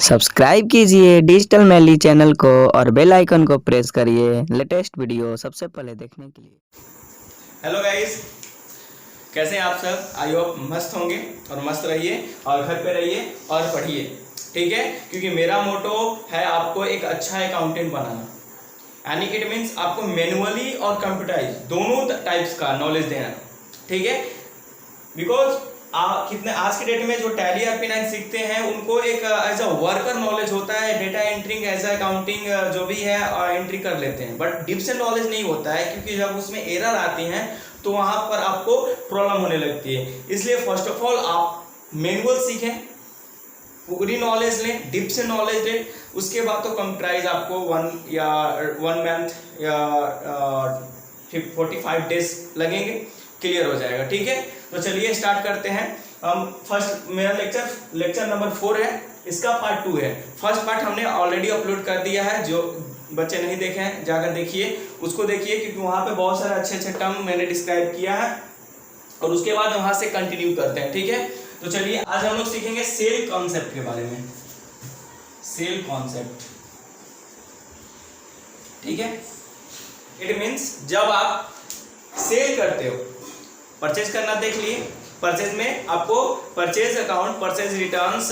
Subscribe कीजिए digital मैली channel को और बेल आइकन को प्रेस करिए लेटेस्ट वीडियो सबसे पहले देखने के लिए। हेलो गाइस, कैसे हैं आप सब? आई होप मस्त होंगे और मस्त रहिए और घर पे रहिए और पढ़िए, ठीक है। क्योंकि मेरा मोटो है आपको एक अच्छा अकाउंटेंट बनाना, यानी इट मीन्स आपको मैनुअली और कंप्यूटराइज दोनों टाइप्स का नॉलेज देना, ठीक है। बिकॉज कितने आज के डेट में जो टैली RP9 सीखते हैं उनको एक एज अ वर्कर नॉलेज होता है, डेटा एंट्रिंग एज अकाउंटिंग जो भी है एंट्री कर लेते हैं, बट डीप से नॉलेज नहीं होता है, क्योंकि जब उसमें एरर आती हैं तो वहां पर आपको प्रॉब्लम होने लगती है। इसलिए फर्स्ट ऑफ ऑल आप मैनुअल सीखें, पूरी नॉलेज लें, डीप से नॉलेज लें, उसके बाद तो कंप्यूटराइज आपको 1 मंथ या 45 डेज लगेंगे, क्लियर हो जाएगा, ठीक है। तो चलिए स्टार्ट करते हैं। हम फर्स्ट मेरा लेक्चर नंबर 4 है, इसका पार्ट 2 है। फर्स्ट पार्ट हमने ऑलरेडी अपलोड कर दिया है, जो बच्चे नहीं देखे हैं जाकर देखिए, उसको देखिए, क्योंकि वहां पे बहुत सारे अच्छे टर्म मैंने डिस्क्राइब किया है और उसके बाद वहां से कंटिन्यू करते हैं, ठीक है। तो चलिए आज हम लोग सीखेंगे सेल कॉन्सेप्ट के बारे में। सेल कॉन्सेप्ट, ठीक है। इट मीन्स जब आप सेल करते हो, परचेज करना देख लिए, परचेज में आपको purchase account, purchase returns,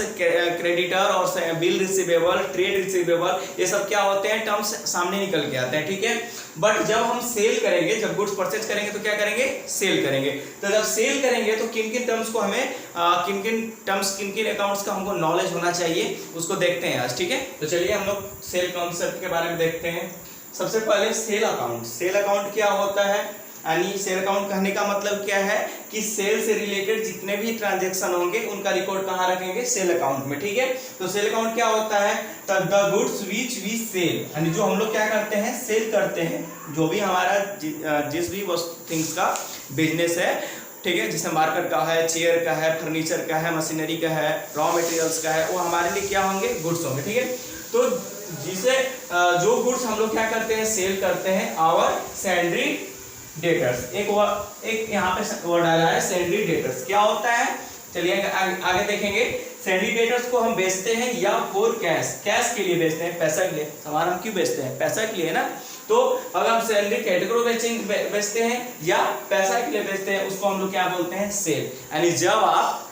creditor और बिल रिसीवेबल, ट्रेड रिसीवेबल, ये सब क्या होते हैं टर्म्स सामने निकल के आते हैं, ठीक है। बट जब हम सेल करेंगे, जब गुड्स परचेज करेंगे तो क्या करेंगे? सेल करेंगे। तो जब सेल करेंगे तो किन किन टर्म्स को हमें किन किन अकाउंट्स का हमको नॉलेज होना चाहिए, उसको देखते हैं आज, ठीक है। तो चलिए हम लोग सेल कॉन्सेप्ट के बारे में देखते हैं। सबसे पहले सेल अकाउंट। सेल अकाउंट क्या होता है, यानी सेल अकाउंट कहने का मतलब क्या है कि सेल से रिलेटेड जितने भी ट्रांजैक्शन होंगे उनका रिकॉर्ड कहाँ रखेंगे? सेल अकाउंट में, ठीक है। तो सेल अकाउंट क्या होता है? The goods which we sell, यानी जो हम लोग क्या करते हैं? सेल करते हैं, जो भी हमारा जिस भी थिंग्स का बिजनेस है, ठीक है, जिसमें मार्केट का है, चेयर का है, फर्नीचर का है, मशीनरी का है, रॉ मटेरियल्स का है, वो हमारे लिए क्या होंगे? गुड्स होंगे, ठीक है। तो जिसे जो गुड्स हम लोग क्या करते हैं? सेल करते हैं। आवर सैलरी डेटर्स, एक यहाँ पे वर्ड आ रहा है सैलरी डेटर्स, क्या होता है? चलिए आगे देखेंगे। सैलरी डेटर्स को हम बेचते हैं या फॉर कैश, कैश के लिए बेचते हैं, पैसा के लिए। सामान हम क्यों बेचते हैं? पैसा के लिए ना। तो अगर हम सैलरी कैटेगरी बेचते हैं या पैसा के लिए बेचते हैं, उसको हम लोग क्या बोलते हैं? सेल। यानी जब आप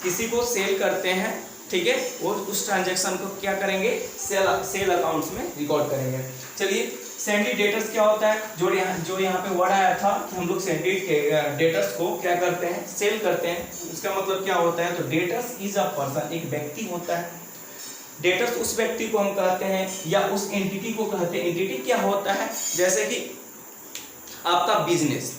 किसी को सेल करते हैं, ठीक है, और उस ट्रांजैक्शन को क्या करेंगे? सेल अकाउंट्स में रिकॉर्ड करेंगे। चलिए सैलरी डेटर्स क्या होता है? जो यहाँ पे वर्ड आया था कि हम लोग सैलरी डेटर्स को क्या करते हैं? सेल करते हैं। उसका मतलब क्या होता है? तो डेटर्स इज अ पर्सन, एक व्यक्ति होता है। डेटर्स उस व्यक्ति को हम कहते हैं या उस एंटिटी को कहते हैं। एंटिटी क्या होता है? जैसे कि आपका बिजनेस,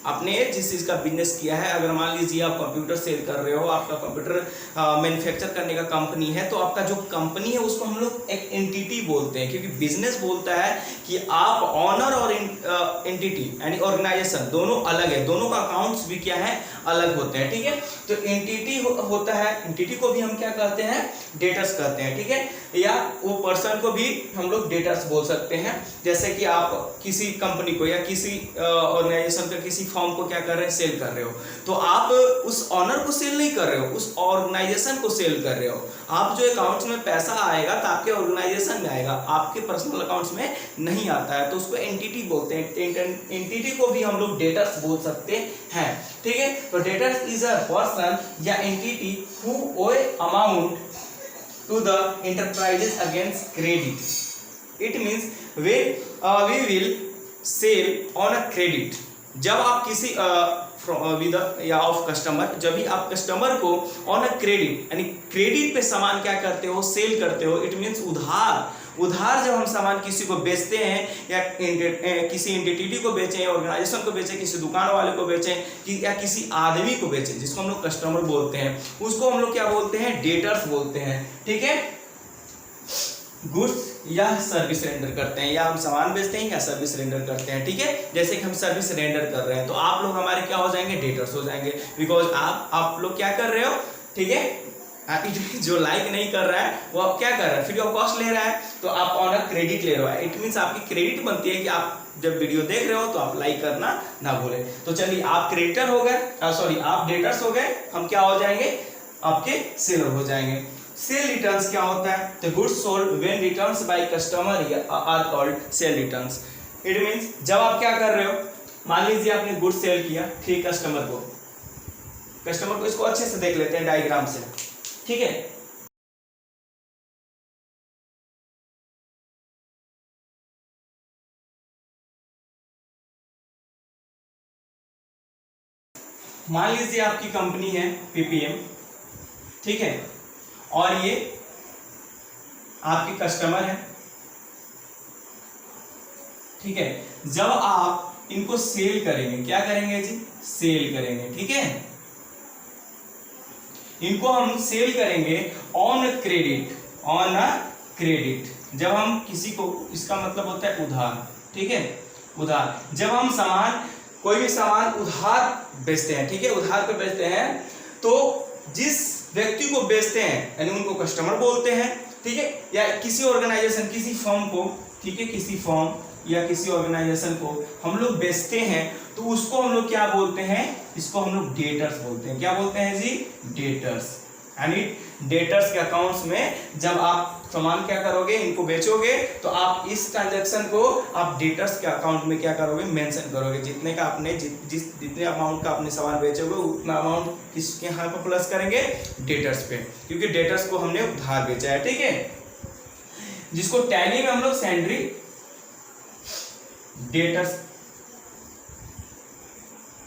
आपने जिस चीज़ का बिजनेस किया है, अगर मान लीजिए आप कंप्यूटर सेल कर रहे हो, आपका कंप्यूटर मैन्युफैक्चर करने का कंपनी है, तो आपका जो कंपनी है उसको हम लोग एक एंटिटी बोलते हैं, क्योंकि बिजनेस बोलता है कि आप ऑनर और एंटिटी यानी ऑर्गेनाइजेशन दोनों अलग है, दोनों का अकाउंट्स भी क्या है? अलग होते हैं, ठीक है। तो एंटिटी होता है, एंटिटी को भी हम क्या कहते हैं? डेटर्स कहते हैं, ठीक है। या वो पर्सन को भी हम लोग डेटर्स बोल सकते हैं। जैसे कि आप किसी कंपनी को या किसी ऑर्गेनाइजेशन का, किसी फॉर्म को क्या कर रहे हैं? सेल कर रहे हो। तो आप उस ऑनर को सेल नहीं कर रहे हो, उस ऑर्गेनाइजेशन को सेल कर रहे हो। आप जो अकाउंट्स में पैसा आएगा तो आपके ऑर्गेनाइजेशन में आएगा, आपके पर्सनल अकाउंट्स में नहीं आता है, तो उसको एंटिटी बोलते हैं। एंटिटी को भी हम लोग डेटर्स बोल सकते हैं, ठीक है। तो डेटर्स इज अ पर्सन या entity who owe amount to the enterprises against credit. It means we will sell on a credit. जब आप किसी विद या ऑफ कस्टमर, जब भी आप कस्टमर को ऑन अ क्रेडिट यानी क्रेडिट पे सामान क्या करते हो? सेल करते हो। इट मीन्स उधार जब हम सामान किसी को बेचते हैं या किसी एंटिटी को बेचें, ऑर्गेनाइजेशन को बेचें, किसी दुकान वाले को बेचें या किसी आदमी को बेचें, जिसको हम लोग कस्टमर बोलते हैं, उसको हम लोग क्या बोलते हैं? डेटर्स बोलते हैं, ठीक है। गुड्स या सर्विस रेंडर करते हैं, या हम सामान बेचते हैं या सर्विस रेंडर करते हैं, ठीक है। जैसे कि हम सर्विस रेंडर कर रहे हैं तो आप लोग हमारे क्या हो जाएंगे? डेटर्स हो जाएंगे। बिकॉज आप लोग क्या कर रहे हो? ठीक है, जो लाइक नहीं कर रहा है वो आप क्या कर रहा है? फ्री ऑफ कॉस्ट ले रहा है, तो आप ऑन अ क्रेडिट ले रहे हो। इट मीन्स आपकी क्रेडिट बनती है कि आप जब वीडियो देख रहे हो तो आप लाइक करना ना भूलें। तो चलिए आप क्रेडिटर हो गए, सॉरी आप डेटर्स हो गए, हम क्या हो जाएंगे? आपके सेलर हो जाएंगे। सेल रिटर्न्स क्या होता है? तो goods sold when returns by customer are called sale returns. It means जब आप क्या कर रहे हो, मान लीजिए आपने गुड्स सेल किया, ठीक, कस्टमर को इसको अच्छे से देख लेते हैं डायग्राम से, ठीक है। मान लीजिए आपकी कंपनी है पीपीएम, ठीक है, और ये आपके कस्टमर है, ठीक है। जब आप इनको सेल करेंगे, क्या करेंगे जी? सेल करेंगे, ठीक है। इनको हम सेल करेंगे on credit, on a credit. जब हम किसी को, इसका मतलब होता है उधार, ठीक है, उधार। जब हम कोई भी सामान उधार बेचते हैं, ठीक है, उधार पे बेचते हैं, तो जिस व्यक्ति को बेचते हैं यानी उनको कस्टमर बोलते हैं, ठीक है, या किसी ऑर्गेनाइजेशन, किसी फर्म को, ठीक है, किसी फर्म या किसी ऑर्गेनाइजेशन को हम लोग बेचते हैं, तो उसको हम लोग क्या बोलते हैं? इसको हम लोग डेटर्स बोलते हैं। क्या बोलते हैं जी? डेटर्स। यानी डेटर्स के अकाउंट्स में जब आप सामान क्या करोगे, इनको बेचोगे, तो आप इस ट्रांजैक्शन को आप डेटर्स के अकाउंट में क्या करोगे? मेंशन करोगे। जितने का आपने जितने अमाउंट का आपने सामान बेचोगे उतना अमाउंट किसके यहाँ पर प्लस करेंगे? डेटर्स पे, क्योंकि डेटर्स को हमने उधार बेचा है, ठीक है, जिसको टैली में हम लोग सैंड्री डेटर्स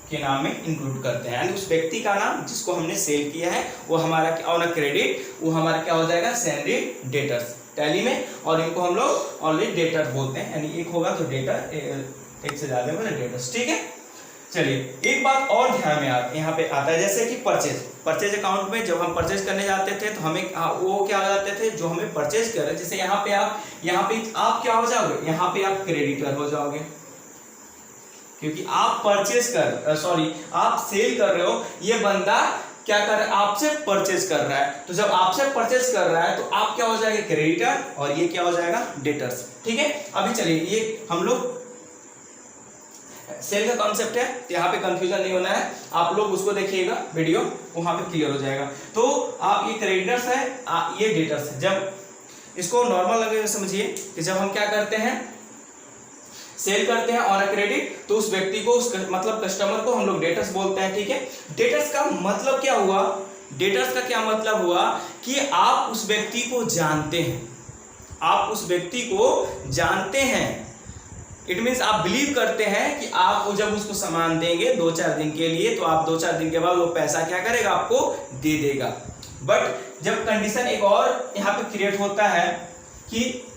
के नाम में इंक्लूड करते हैं। यानी उस व्यक्ति का नाम जिसको हमने सेल किया है वो हमारा ऑन क्रेडिट, वो हमारा क्या हो जाएगा? सैंड्री डेटर्स टैली में, और इनको हम लोग ऑनली डेटर बोलते हैं। यानी एक होगा तो डेटर, एक से ज्यादा मतलब डेटर्स, ठीक है। चलिए एक बात और ध्यान में यहाँ पे आता है, जैसे कि परचेज अकाउंट में जब हम परचेज करने जाते थे तो हमें वो क्या हो जाते थे, जो हमें परचेज कर रहे, जैसे यहाँ पे आप क्या हो जाओगे? यहाँ पे आप क्रेडिटर हो जाओगे, क्योंकि आप आप सेल कर रहे हो, ये बंदा क्या कर रहा है? आपसे परचेज कर रहा है। तो जब आपसे परचेज कर रहा है तो आप क्या हो जाएंगे? क्रेडिटर, और ये क्या हो जाएगा? डेटर्स, ठीक है। अभी चलिए ये हम लोग सेल का कॉन्सेप्ट है, तो यहाँ पे कंफ्यूजन नहीं होना है, आप लोग उसको देखिएगा वीडियो, वहां पे क्लियर हो जाएगा। तो आप ये क्रेडिटर्स है, ये डेटर्स है। जब इसको नॉर्मल लगे समझिए कि जब हम क्या करते हैं, सेल करते हैं ऑन क्रेडिट, तो उस व्यक्ति को, मतलब कस्टमर को हम लोग डेटर्स बोलते हैं, ठीक है। डेटर्स का मतलब क्या हुआ? डेटर्स का क्या मतलब हुआ कि आप उस व्यक्ति को जानते हैं, आप उस व्यक्ति को जानते हैं। इट मीन्स आप बिलीव करते हैं कि आप जब उसको सामान देंगे 2-4 दिन के लिए, तो आप 2-4 दिन के बाद वो पैसा क्या करेगा? आपको दे देगा। बट जब कंडीशन एक और यहाँ पे क्रिएट होता है कि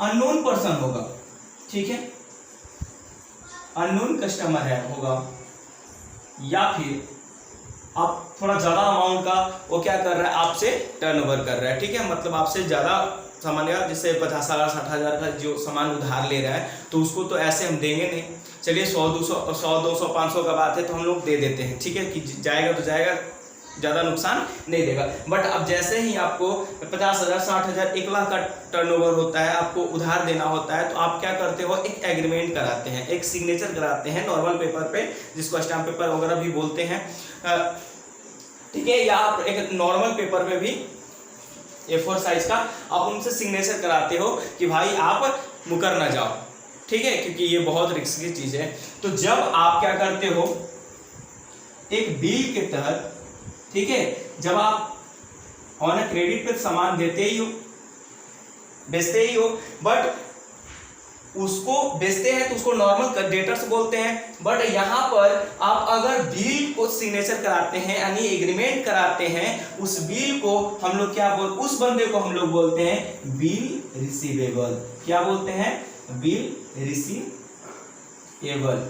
अननोन पर्सन होगा, ठीक है, अननोन कस्टमर होगा, या फिर आप थोड़ा ज्यादा अमाउंट का वो क्या कर रहा है? आपसे टर्नओवर कर रहा है, ठीक है, मतलब आपसे ज्यादा सामान, जैसे 50,000-60,000 का जो सामान उधार ले रहा है, तो उसको तो ऐसे हम देंगे नहीं। चलिए 100-200 500 का बात है तो हम लोग दे देते हैं, ठीक है, कि जाएगा तो जाएगा, ज़्यादा नुकसान नहीं देगा। बट अब जैसे ही आपको 50,000, 60,000, 1 लाख का टर्नओवर होता है, आपको उधार देना होता है, तो आप क्या करते हो? एक एग्रीमेंट कराते हैं, एक सिग्नेचर कराते हैं नॉर्मल पेपर पे, जिसको स्टैम्प पेपर वगैरह भी बोलते हैं, ठीक है, या आप एक नॉर्मल पेपर पे भी A4 साइज का आप उनसे सिग्नेचर कराते हो कि भाई आप मुकर ना जाओ, ठीक है, क्योंकि ये बहुत रिस्की चीज़ है। तो जब आप क्या करते हो, एक बिल के तहत, ठीक है, जब आप ऑन क्रेडिट पे सामान देते ही हो, बेचते ही हो, बट उसको बेचते हैं तो उसको नॉर्मल डेटर्स बोलते हैं। बट यहाँ पर आप अगर बिल को सिग्नेचर कराते हैं, यानी एग्रीमेंट कराते हैं, उस बिल को हम लोग क्या उस बंदे को हम लोग बोलते हैं बिल रिसीवेबल। क्या बोलते हैं? Bill receivable.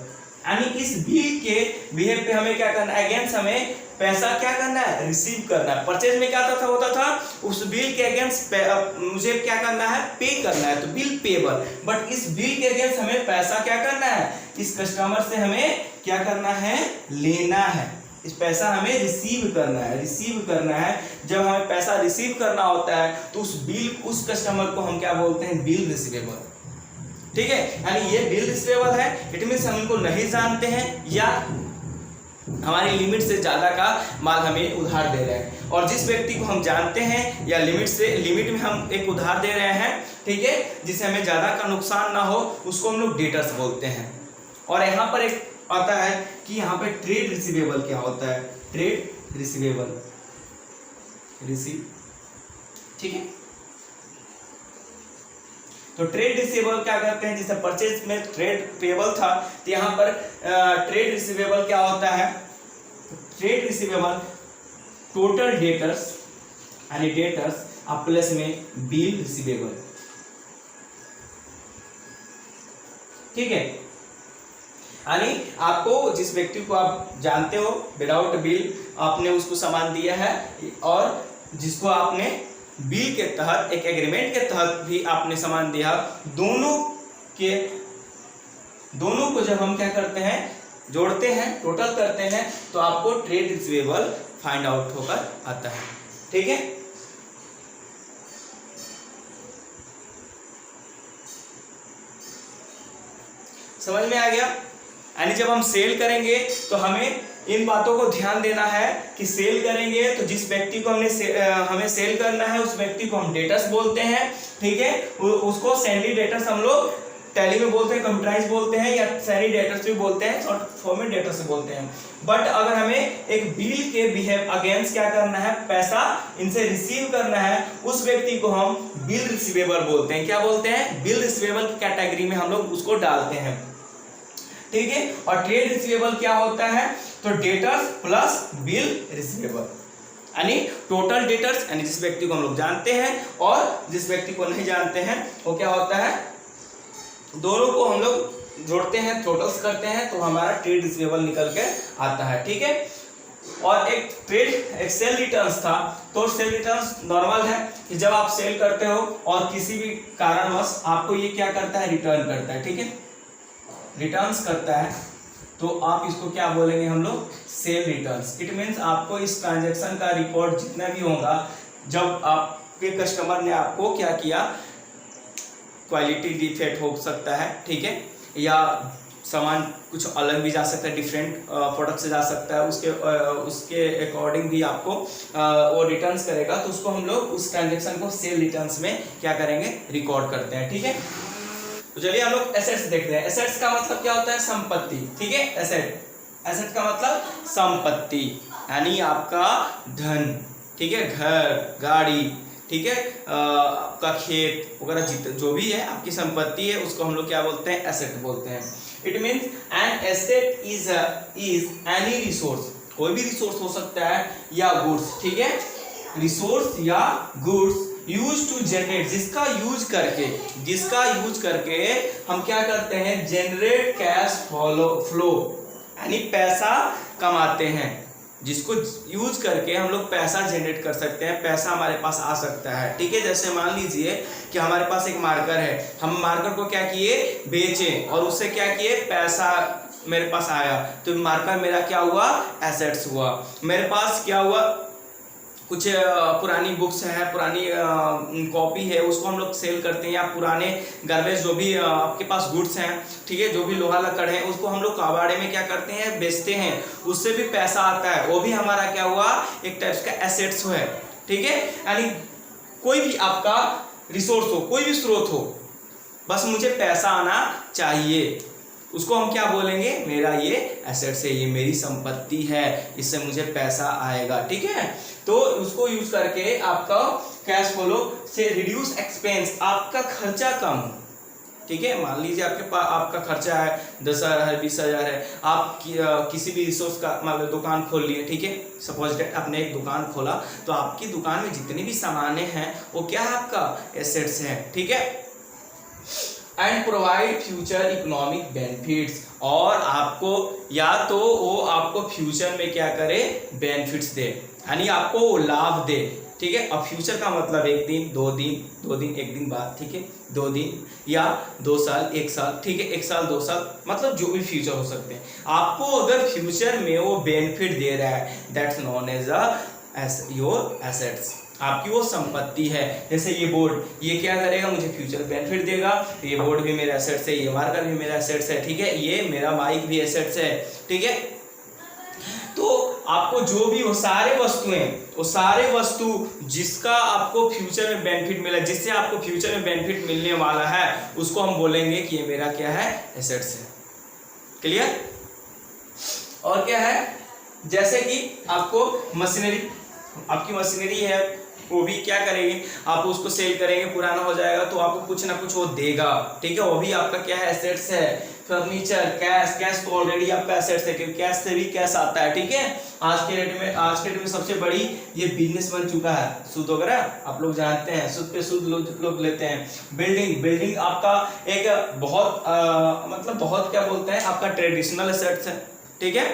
यानी इस बिल के बिहेव पे हमें क्या करना है? अगेंस्ट हमें पैसा क्या करना है? रिसीव करना है। परचेज में क्या होता था उस बिल के अगेंस्ट मुझे क्या करना है? पे करना है, तो बिल पेबल। बट इस बिल के अगेंस्ट हमें पैसा क्या करना है? इस कस्टमर से हमें क्या करना है? लेना है। इस पैसा हमें रिसीव करना है, रिसीव करना है। जब हमें पैसा रिसीव करना होता है तो उस कस्टमर को हम क्या बोलते हैं? Bill receivable. ठीक है, यानी ये बिल रिसीवेबल है। इट मीन्स हम इनको नहीं जानते हैं या हमारी लिमिट से ज्यादा का माल हमें उधार दे रहे हैं। और जिस व्यक्ति को हम जानते हैं या लिमिट में हम एक उधार दे रहे हैं, ठीक है, जिससे हमें ज़्यादा का नुकसान ना हो, उसको हम लोग डेटर्स बोलते हैं। और यहाँ पर एक आता है कि यहाँ पे ट्रेड रिसीवेबल क्या होता है, ट्रेड रिसीवेबल, ठीक है। तो ट्रेड रिसीवेबल क्या करते हैं, जैसे परचेज में ट्रेड पेबल था, तो यहाँ पर ट्रेड रिसीवेबल क्या होता है, ट्रेड रिसीवेबल टोटल डेटर्स यानी डेटर्स आप प्लस में बिल रिसीवेबल, ठीक है। यानी आपको जिस व्यक्ति को आप जानते हो विदाउट बिल आपने उसको सामान दिया है, और जिसको आपने बिल के तहत एक एग्रीमेंट के तहत भी आपने सामान दिया, दोनों को जब हम क्या करते हैं, जोड़ते हैं, टोटल करते हैं, तो आपको ट्रेड रिसीवेबल फाइंड आउट होकर आता है, ठीक है। समझ में आ गया। यानी जब हम सेल करेंगे तो हमें इन बातों को ध्यान देना है कि सेल करेंगे तो जिस व्यक्ति को हमें सेल करना है उस व्यक्ति को हम डेटर्स बोलते हैं, ठीक है। उसको सैलरी डेटर्स हम लोग टैली में बोलते हैं, कंप्यूटराइज बोलते हैं, या सैलरी डेटर्स भी बोलते हैं, शॉर्ट फॉर्म में डेटर्स बोलते हैं। बट अगर हमें एक बिल के बिहेव अगेंस्ट क्या करना है, पैसा इनसे रिसीव करना है, उस व्यक्ति को हम बिल रिसीवेबल बोलते हैं। क्या बोलते हैं, बिल रिसीवेबल की कैटेगरी में हम लोग उसको डालते हैं, ठीक है। और ट्रेड रिसीवेबल क्या होता है, तो डेटर्स प्लस बिल रिसीवेबल, यानी टोटल डेटर्स, यानी जिस व्यक्ति को हम लोग जानते हैं और जिस व्यक्ति को नहीं जानते हैं, वो क्या होता है, दोनों को हम लोग जोड़ते हैं, टोटल्स करते हैं, तो हमारा ट्रेड रिसीवेबल निकल के आता है, ठीक है। और एक सेल रिटर्न्स था, तो सेल रिटर्न्स नॉर्मल है कि जब आप सेल करते हो और किसी भी कारणवश आपको ये क्या करता है, रिटर्न करता है, ठीक है, रिटर्न्स करता है, तो आप इसको क्या बोलेंगे हम लोग, सेल रिटर्न्स। इट मीन्स आपको इस ट्रांजैक्शन का रिकॉर्ड जितना भी होगा, जब आपके कस्टमर ने आपको क्या किया, क्वालिटी डिफेक्ट हो सकता है, ठीक है, या सामान कुछ अलग भी जा सकता है, डिफरेंट प्रोडक्ट से जा सकता है, उसके अकॉर्डिंग भी आपको वो रिटर्न्स करेगा, तो उसको हम लोग उस ट्रांजैक्शन को सेल रिटर्न्स में क्या करेंगे, रिकॉर्ड करते हैं, ठीक है। तो चलिए हम लोग एसेट्स देखते हैं। एसेट्स का मतलब क्या होता है, संपत्ति, ठीक है। एसेट का मतलब संपत्ति, यानी आपका धन, ठीक है, घर, गाड़ी, ठीक है, आपका खेत वगैरह जो भी है आपकी संपत्ति है, उसको हम लोग क्या बोलते हैं, एसेट बोलते हैं। It means an asset is any resource, कोई भी रिसोर्स हो सकता है, या गुड्स, ठीक है, रिसोर्स या गुड्स यूज टू जनरेट, जिसका यूज करके हम क्या करते हैं, जनरेट कैश फ्लो, यानी पैसा कमाते हैं, जिसको यूज करके हम लोग पैसा जनरेट कर सकते हैं, पैसा हमारे पास आ सकता है, ठीक है। जैसे मान लीजिए कि हमारे पास एक मार्कर है, हम मार्कर को क्या किए, बेचे, और उससे क्या किए, पैसा मेरे पास आया, तो मार्कर मेरा क्या हुआ, एसेट्स हुआ। मेरे पास क्या हुआ, कुछ पुरानी बुक्स है, पुरानी कॉपी है, उसको हम लोग सेल करते हैं, या पुराने गार्बेज जो भी आपके पास गुड्स हैं, ठीक है, जो भी लोहा लकड़ है, उसको हम लोग कबाड़े में क्या करते हैं, बेचते हैं, उससे भी पैसा आता है, वो भी हमारा क्या हुआ, एक टाइप का एसेट्स है, ठीक है। यानी कोई भी आपका रिसोर्स हो, कोई भी स्रोत हो, बस मुझे पैसा आना चाहिए, उसको हम क्या बोलेंगे, मेरा ये एसेट्स है, ये मेरी संपत्ति है, इससे मुझे पैसा आएगा, ठीक है। तो उसको यूज करके आपका कैश फ्लो से रिड्यूस एक्सपेंस, आपका खर्चा कम, ठीक है। मान लीजिए आपके पास आपका खर्चा है 10,000 है, 20,000 है, आप किसी भी रिसोर्स का मतलब दुकान खोल लिए, ठीक है, सपोज दैट आपने एक दुकान खोला, तो आपकी दुकान में जितनी भी सामानें हैं वो क्या है, आपका एसेट्स है, ठीक है। And provide future economic benefits, और आपको या तो वो आपको फ्यूचर में क्या करे, बेनिफिट्स दे, यानी आपको वो लाभ दे, ठीक है। अब फ्यूचर का मतलब 1 दिन 2 दिन 1 दिन बाद, ठीक है, 2 दिन या 2 साल 1 साल, ठीक है, 1 साल 2 साल, मतलब जो भी फ्यूचर हो सकते हैं। आपको अगर फ्यूचर में वो बेनिफिट दे रहा है, that's known as your assets, आपकी वो संपत्ति है। जैसे ये बोर्ड, ये क्या करेगा, मुझे फ्यूचर बेनिफिट देगा, तो ये बोर्ड भी मेरा एसेट्स है, ये मार्कर भी मेरा एसेट्स है, ठीक है, ये मेरा माइक भी एसेट्स है, ठीक है। तो आपको जो भी वो सारे वस्तु जिसका आपको फ्यूचर में बेनिफिट मिला, जिससे आपको फ्यूचर में बेनिफिट मिलने वाला है, उसको हम बोलेंगे कि ये मेरा क्या है, एसेट्स है। क्लियर? और क्या है, जैसे कि आपको मशीनरी, आपकी मशीनरी है, वो भी क्या करेगी, आप उसको सेल करेंगे, पुराना हो जाएगा तो आपको कुछ ना कुछ वो देगा, ठीक है, वो भी आपका क्या है, एसेट्स है। फर्नीचर, कैश तो ऑलरेडी आपका एसेट्स है, क्योंकि कैश से भी कैश आता है, ठीक है। आज के डेट में सबसे बड़ी ये बिजनेस बन चुका है, सूद वगैरह आप लोग जानते हैं, सूद पे सूद लोग लेते हैं। बिल्डिंग आपका एक बहुत मतलब बहुत क्या बोलते हैं, आपका ट्रेडिशनल एसेट्स है, ठीक है।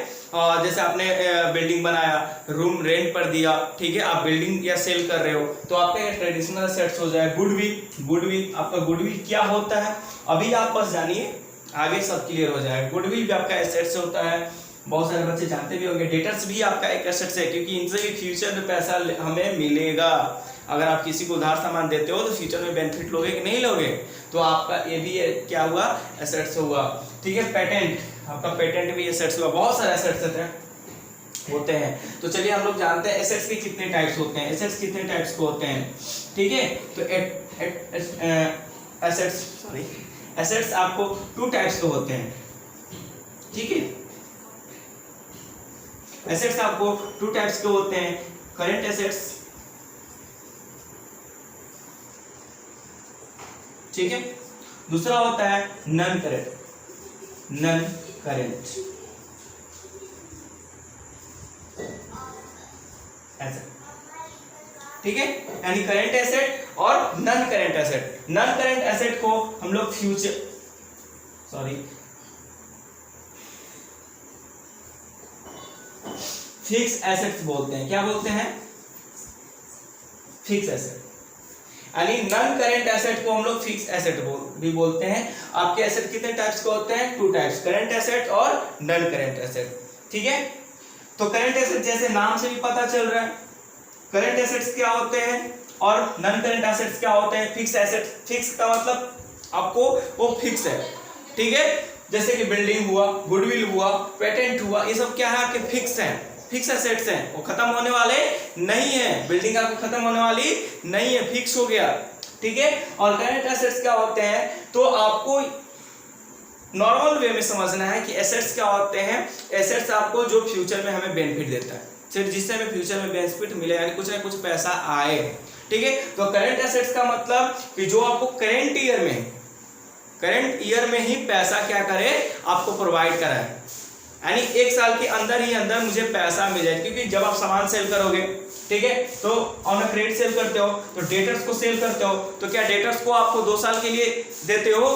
जैसे आपने बिल्डिंग बनाया, रूम रेंट पर दिया, ठीक है, आप बिल्डिंग या सेल कर रहे हो तो आपका ये ट्रेडिशनल एसेट्स हो जाए। गुडविल आपका गुडविल क्या होता है, अभी आप बस जानिए, आगे सब क्लियर हो जाएगा। गुडविल भी आपका एसेट्स होता है, बहुत सारे बच्चे जानते भी होंगे। डेटर्स भी आपका एक एसेट्स है, क्योंकि इनसे भी फ्यूचर में पैसा हमें मिलेगा। अगर आप किसी को उधार सामान देते हो तो फ्यूचर में बेनिफिट लोगे कि नहीं लोगे, तो आपका ये भी क्या हुआ, एसेट्स हुआ, ठीक है। पेटेंट, आपका पेटेंट भी एसेट्स हुआ, बहुत सारे एसेट्स होते हैं। तो चलिए हम लोग जानते हैं एसेट्स के कितने टाइप्स होते हैं, एसेट्स कितने टाइप्स के होते हैं, ठीक है। तो एसेट्स आपको 2 टाइप्स के होते हैं, ठीक है। एसेट्स आपको 2 टाइप्स के होते हैं, करंट एसेट्स, ठीक है, दूसरा होता है नॉन करेंट एसेट, ठीक है, यानी करंट एसेट और non current asset. Non current asset को हम लोग फिक्स एसेट्स बोलते हैं। क्या बोलते हैं? Fix asset. यानी नॉन करेंट एसेट को हम लोग फिक्स एसेट भी बोलते हैं। आपके एसेट कितने टाइप्स के होते हैं? 2 टाइप्स, करंट एसेट और नॉन करेंट एसेट, ठीक है। तो करंट एसेट जैसे नाम से भी पता चल रहा है, करंट एसेट्स क्या होते हैं और नॉन करंट एसेट्स क्या होते हैं। फिक्स एसेट, फिक्स का मतलब आपको वो फिक्स है, ठीक है। जैसे कि बिल्डिंग हुआ, गुडविल हुआ, पेटेंट हुआ, ये सब क्या है, आपके फिक्स हैं, फिक्स एसेट्स हैं, वो खत्म होने वाले नहीं है। बिल्डिंग आपकी खत्म होने वाली नहीं है, फिक्स हो गया, ठीक है। और करंट एसेट्स क्या होते हैं, तो आपको नॉर्मल वे में समझना है कि एसेट्स क्या होते हैं। एसेट्स आपको जो फ्यूचर में हमें बेनिफिट देता है, सिर्फ जिससे हमें फ्यूचर में बेनिफिट मिले, यानी कुछ ना कुछ पैसा आए, ठीक है। तो करंट एसेट्स का मतलब कि जो आपको करंट ईयर में ही पैसा क्या करे, आपको प्रोवाइड कराए, यानी 1 साल के अंदर ही अंदर मुझे पैसा मिल जाए। क्योंकि जब आप सामान सेल करोगे, ठीक है, तो ऑन क्रेडिट सेल करते हो, तो डेटर्स को सेल करते हो, तो क्या डेटर्स को आपको 2 साल के लिए देते हो?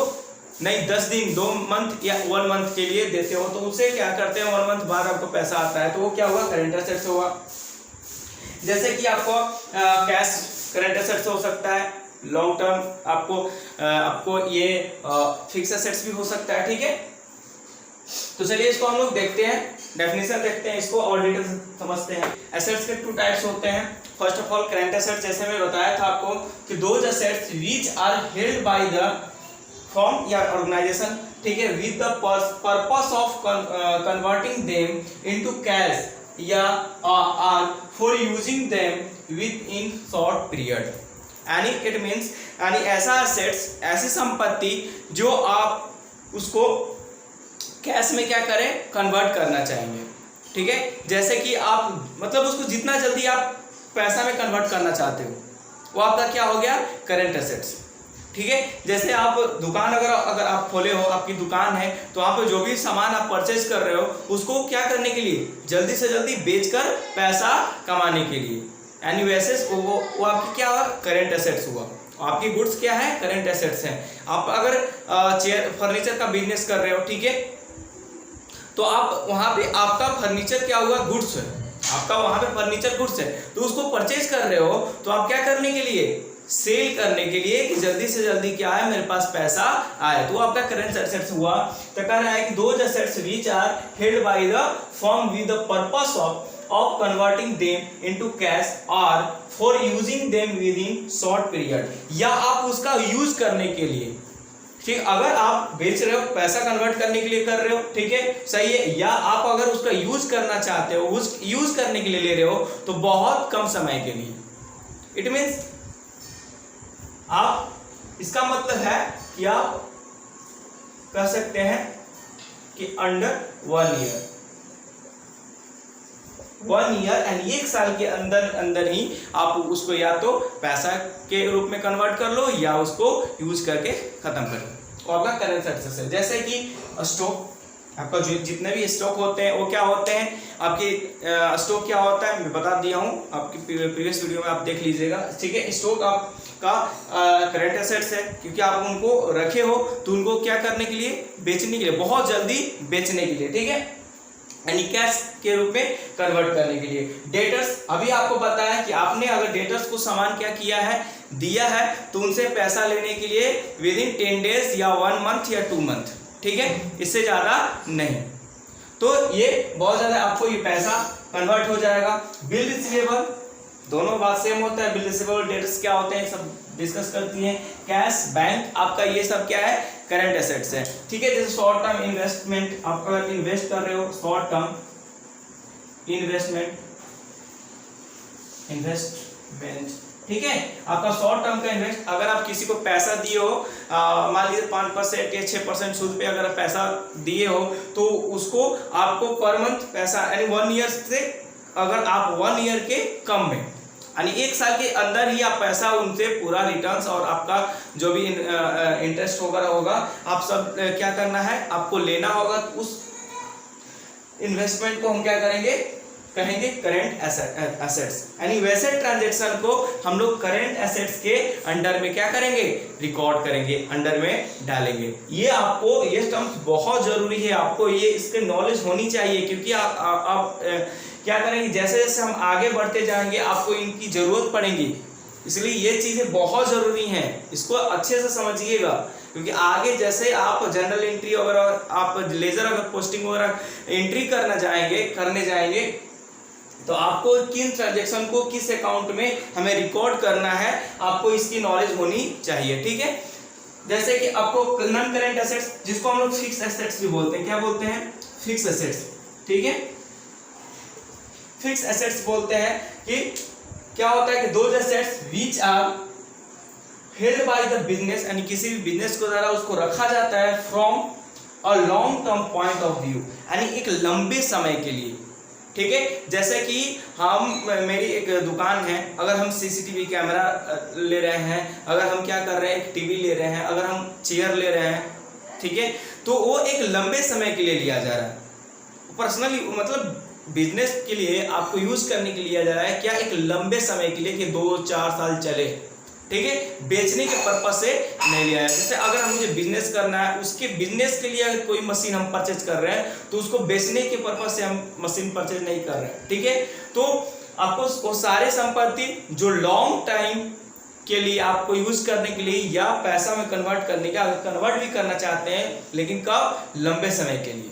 नहीं, 10 दिन, 2 मंथ या 1 मंथ के लिए देते हो। तो उससे क्या करते हैं, 1 मंथ बाद आपको पैसा आता है, तो वो क्या हुआ, करंट एसेट्स हुआ। जैसे कि आपको कैश करंट एसेट्स हो सकता है, लॉन्ग टर्म आपको ये फिक्स एसेट्स भी हो सकता है, ठीक है। तो चलिए इसको हम लोग देखते हैं, डेफिनेशन देखते हैं, इसको और डिटेल समझते हैं। एसेट्स के 2 टाइप्स होते हैं। First of all current assets, जैसे मैं बताया था आपको कि those assets which are held by the firm या ऑर्गेनाइजेशन, ठीक है, with the purpose of converting them into cash या or for using them with in short period. यानी इट मीन्स, यानी ऐसा एसेट्स, ऐसी संपत्ति जो आप उसको कैश में क्या करें, कन्वर्ट करना चाहेंगे, ठीक है। जैसे कि आप मतलब उसको जितना जल्दी आप पैसा में कन्वर्ट करना चाहते हो, वो आपका क्या हो गया, करंट एसेट्स, ठीक है। जैसे आप दुकान अगर आप खोले हो, आपकी दुकान है, तो वहाँ पे जो भी सामान आप परचेज कर रहे हो, उसको क्या करने के लिए, जल्दी से जल्दी बेचकर पैसा कमाने के लिए, यानी वैसे वो आपकी क्या हुआ, करंट एसेट्स हुआ। आपकी गुड्स क्या है, करंट एसेट्स हैं। आप अगर चेयर फर्नीचर का बिजनेस कर रहे हो, ठीक है, तो आप वहाँ पे आपका फर्नीचर क्या हुआ, गुड्स है, आपका वहाँ पे फर्नीचर गुड्स है, तो उसको परचेज कर रहे हो, तो आप क्या करने के लिए, सेल करने के लिए, कि जल्दी से जल्दी क्या है, मेरे पास पैसा आए, तो आपका करंट एसेट्स हुआ। तो कह रहा है कि those assets which are held by the firm with the purpose of converting them into cash or for using them with in short period, या आप उसका यूज करने के लिए, ठीक, अगर आप बेच रहे हो, पैसा कन्वर्ट करने के लिए कर रहे हो, ठीक है, सही है, या आप अगर उसका यूज करना चाहते हो, यूज करने के लिए ले रहे हो, तो बहुत कम समय के लिए, इट मीन्स आप, इसका मतलब है कि आप कह सकते हैं कि अंडर 1 ईयर एंड 1 साल के अंदर ही आप उसको या तो पैसा के रूप में कन्वर्ट कर लो या उसको यूज करके खत्म कर लो। और आपका करेंट सक्सेस है, जैसे कि स्टॉक, आपका जो जितने भी स्टॉक होते हैं वो क्या होते हैं, आपके स्टॉक क्या होता है मैं बता दिया हूँ, आपकी प्रीवियस वीडियो में आप देख लीजिएगा, ठीक है। स्टॉक आपका करेंट एसेट्स है, क्योंकि आप उनको रखे हो तो उनको क्या करने के लिए, बेचने के लिए, बहुत जल्दी बेचने के लिए, ठीक है, यानी कैश के रूप में कन्वर्ट करने के लिए। डेटर्स, अभी आपको पता है कि आपने अगर डेटर्स को सामान क्या किया है, दिया है, तो उनसे पैसा लेने के लिए विद इन 10 डेज या 1 मंथ या 2 मंथ, ठीक है, इससे ज़्यादा नहीं। तो ये बहुत ज़्यादा आपको ये पैसा कन्वर्ट हो जाएगा। बिल रिसीवेबल, दोनों बात सेम होता है, बिल रिसीवेबल डेटर्स क्या होते हैं सब डिस्कस करती हैं। कैश, बैंक, आपका ये सब क्या है, करंट एसेट्स है, ठीक है। जैसे शॉर्ट टर्म इन्वेस्टमेंट, आप अगर इन्वेस्ट कर रहे हो, शॉर्ट टर्म इन्वेस्टमेंट, ठीक है, आपका शॉर्ट टर्म का इन्वेस्ट, अगर आप किसी को पैसा दिए हो, मान लीजिए 5% या 6% सूद पे अगर आप पैसा दिए हो, तो उसको आपको पर मंथ पैसा, यानी 1 ईयर से, अगर आप 1 ईयर के कम में, यानी 1 साल के अंदर ही आप पैसा उनसे पूरा रिटर्न्स और आपका जो भी इंटरेस्ट होगा आप सब क्या करना है, आपको लेना होगा। उस इन्वेस्टमेंट को हम क्या करेंगे, कहेंगे करेंट एसेट्स, यानी वैसे ट्रांजैक्शन को हम लोग करेंट एसेट्स के अंडर में क्या करेंगे, रिकॉर्ड करेंगे, अंडर में डालेंगे। ये आपको, ये टर्म्स बहुत जरूरी है, आपको ये इसके नॉलेज होनी चाहिए, क्योंकि आप क्या करेंगे, जैसे जैसे हम आगे बढ़ते जाएंगे आपको इनकी जरूरत पड़ेगी, इसलिए ये चीजें बहुत जरूरी हैं, इसको अच्छे से समझिएगा, क्योंकि आगे जैसे आप जनरल एंट्री वगैरह, आप लेजर अगर पोस्टिंग वगैरह एंट्री करने जाएंगे तो आपको किन ट्रांजैक्शन को किस अकाउंट में हमें रिकॉर्ड करना है, आपको इसकी नॉलेज होनी चाहिए, ठीक है। जैसे कि आपको नॉन करेंट एसेट्स, जिसको हम लोग फिक्स एसेट्स भी बोलते हैं, क्या बोलते हैं, फिक्स एसेट्स, ठीक है, फिक्स एसेट्स बोलते हैं कि क्या होता है कि those assets which are held by the business, यानी किसी भी बिजनेस को द्वारा उसको रखा जाता है from a long term point of view, यानी एक लंबे समय के लिए, ठीक है। जैसे कि मेरी एक दुकान है, अगर हम सीसीटीवी कैमरा ले रहे हैं, अगर हम क्या कर रहे हैं, एक टीवी ले रहे हैं, अगर हम चेयर ले रहे हैं, ठीक है, तो वो एक लंबे समय के लिए लिया जा रहा है, पर्सनली, मतलब बिजनेस के लिए आपको यूज करने के लिए लिया जा रहा है, क्या, एक लंबे समय के लिए कि 2-4 साल चले, ठीक है, बेचने के पर्पज से नहीं लिया है। जैसे अगर हम मुझे बिजनेस करना है, उसके बिजनेस के लिए अगर कोई मशीन हम परचेज कर रहे हैं, तो उसको बेचने के पर्पज से हम मशीन परचेज नहीं कर रहे हैं, ठीक है। तो आपको वो सारे संपत्ति जो लॉन्ग टाइम के लिए आपको यूज करने के लिए या पैसा में कन्वर्ट करने का, अगर कन्वर्ट भी करना चाहते हैं, लेकिन कब, लंबे समय के लिए,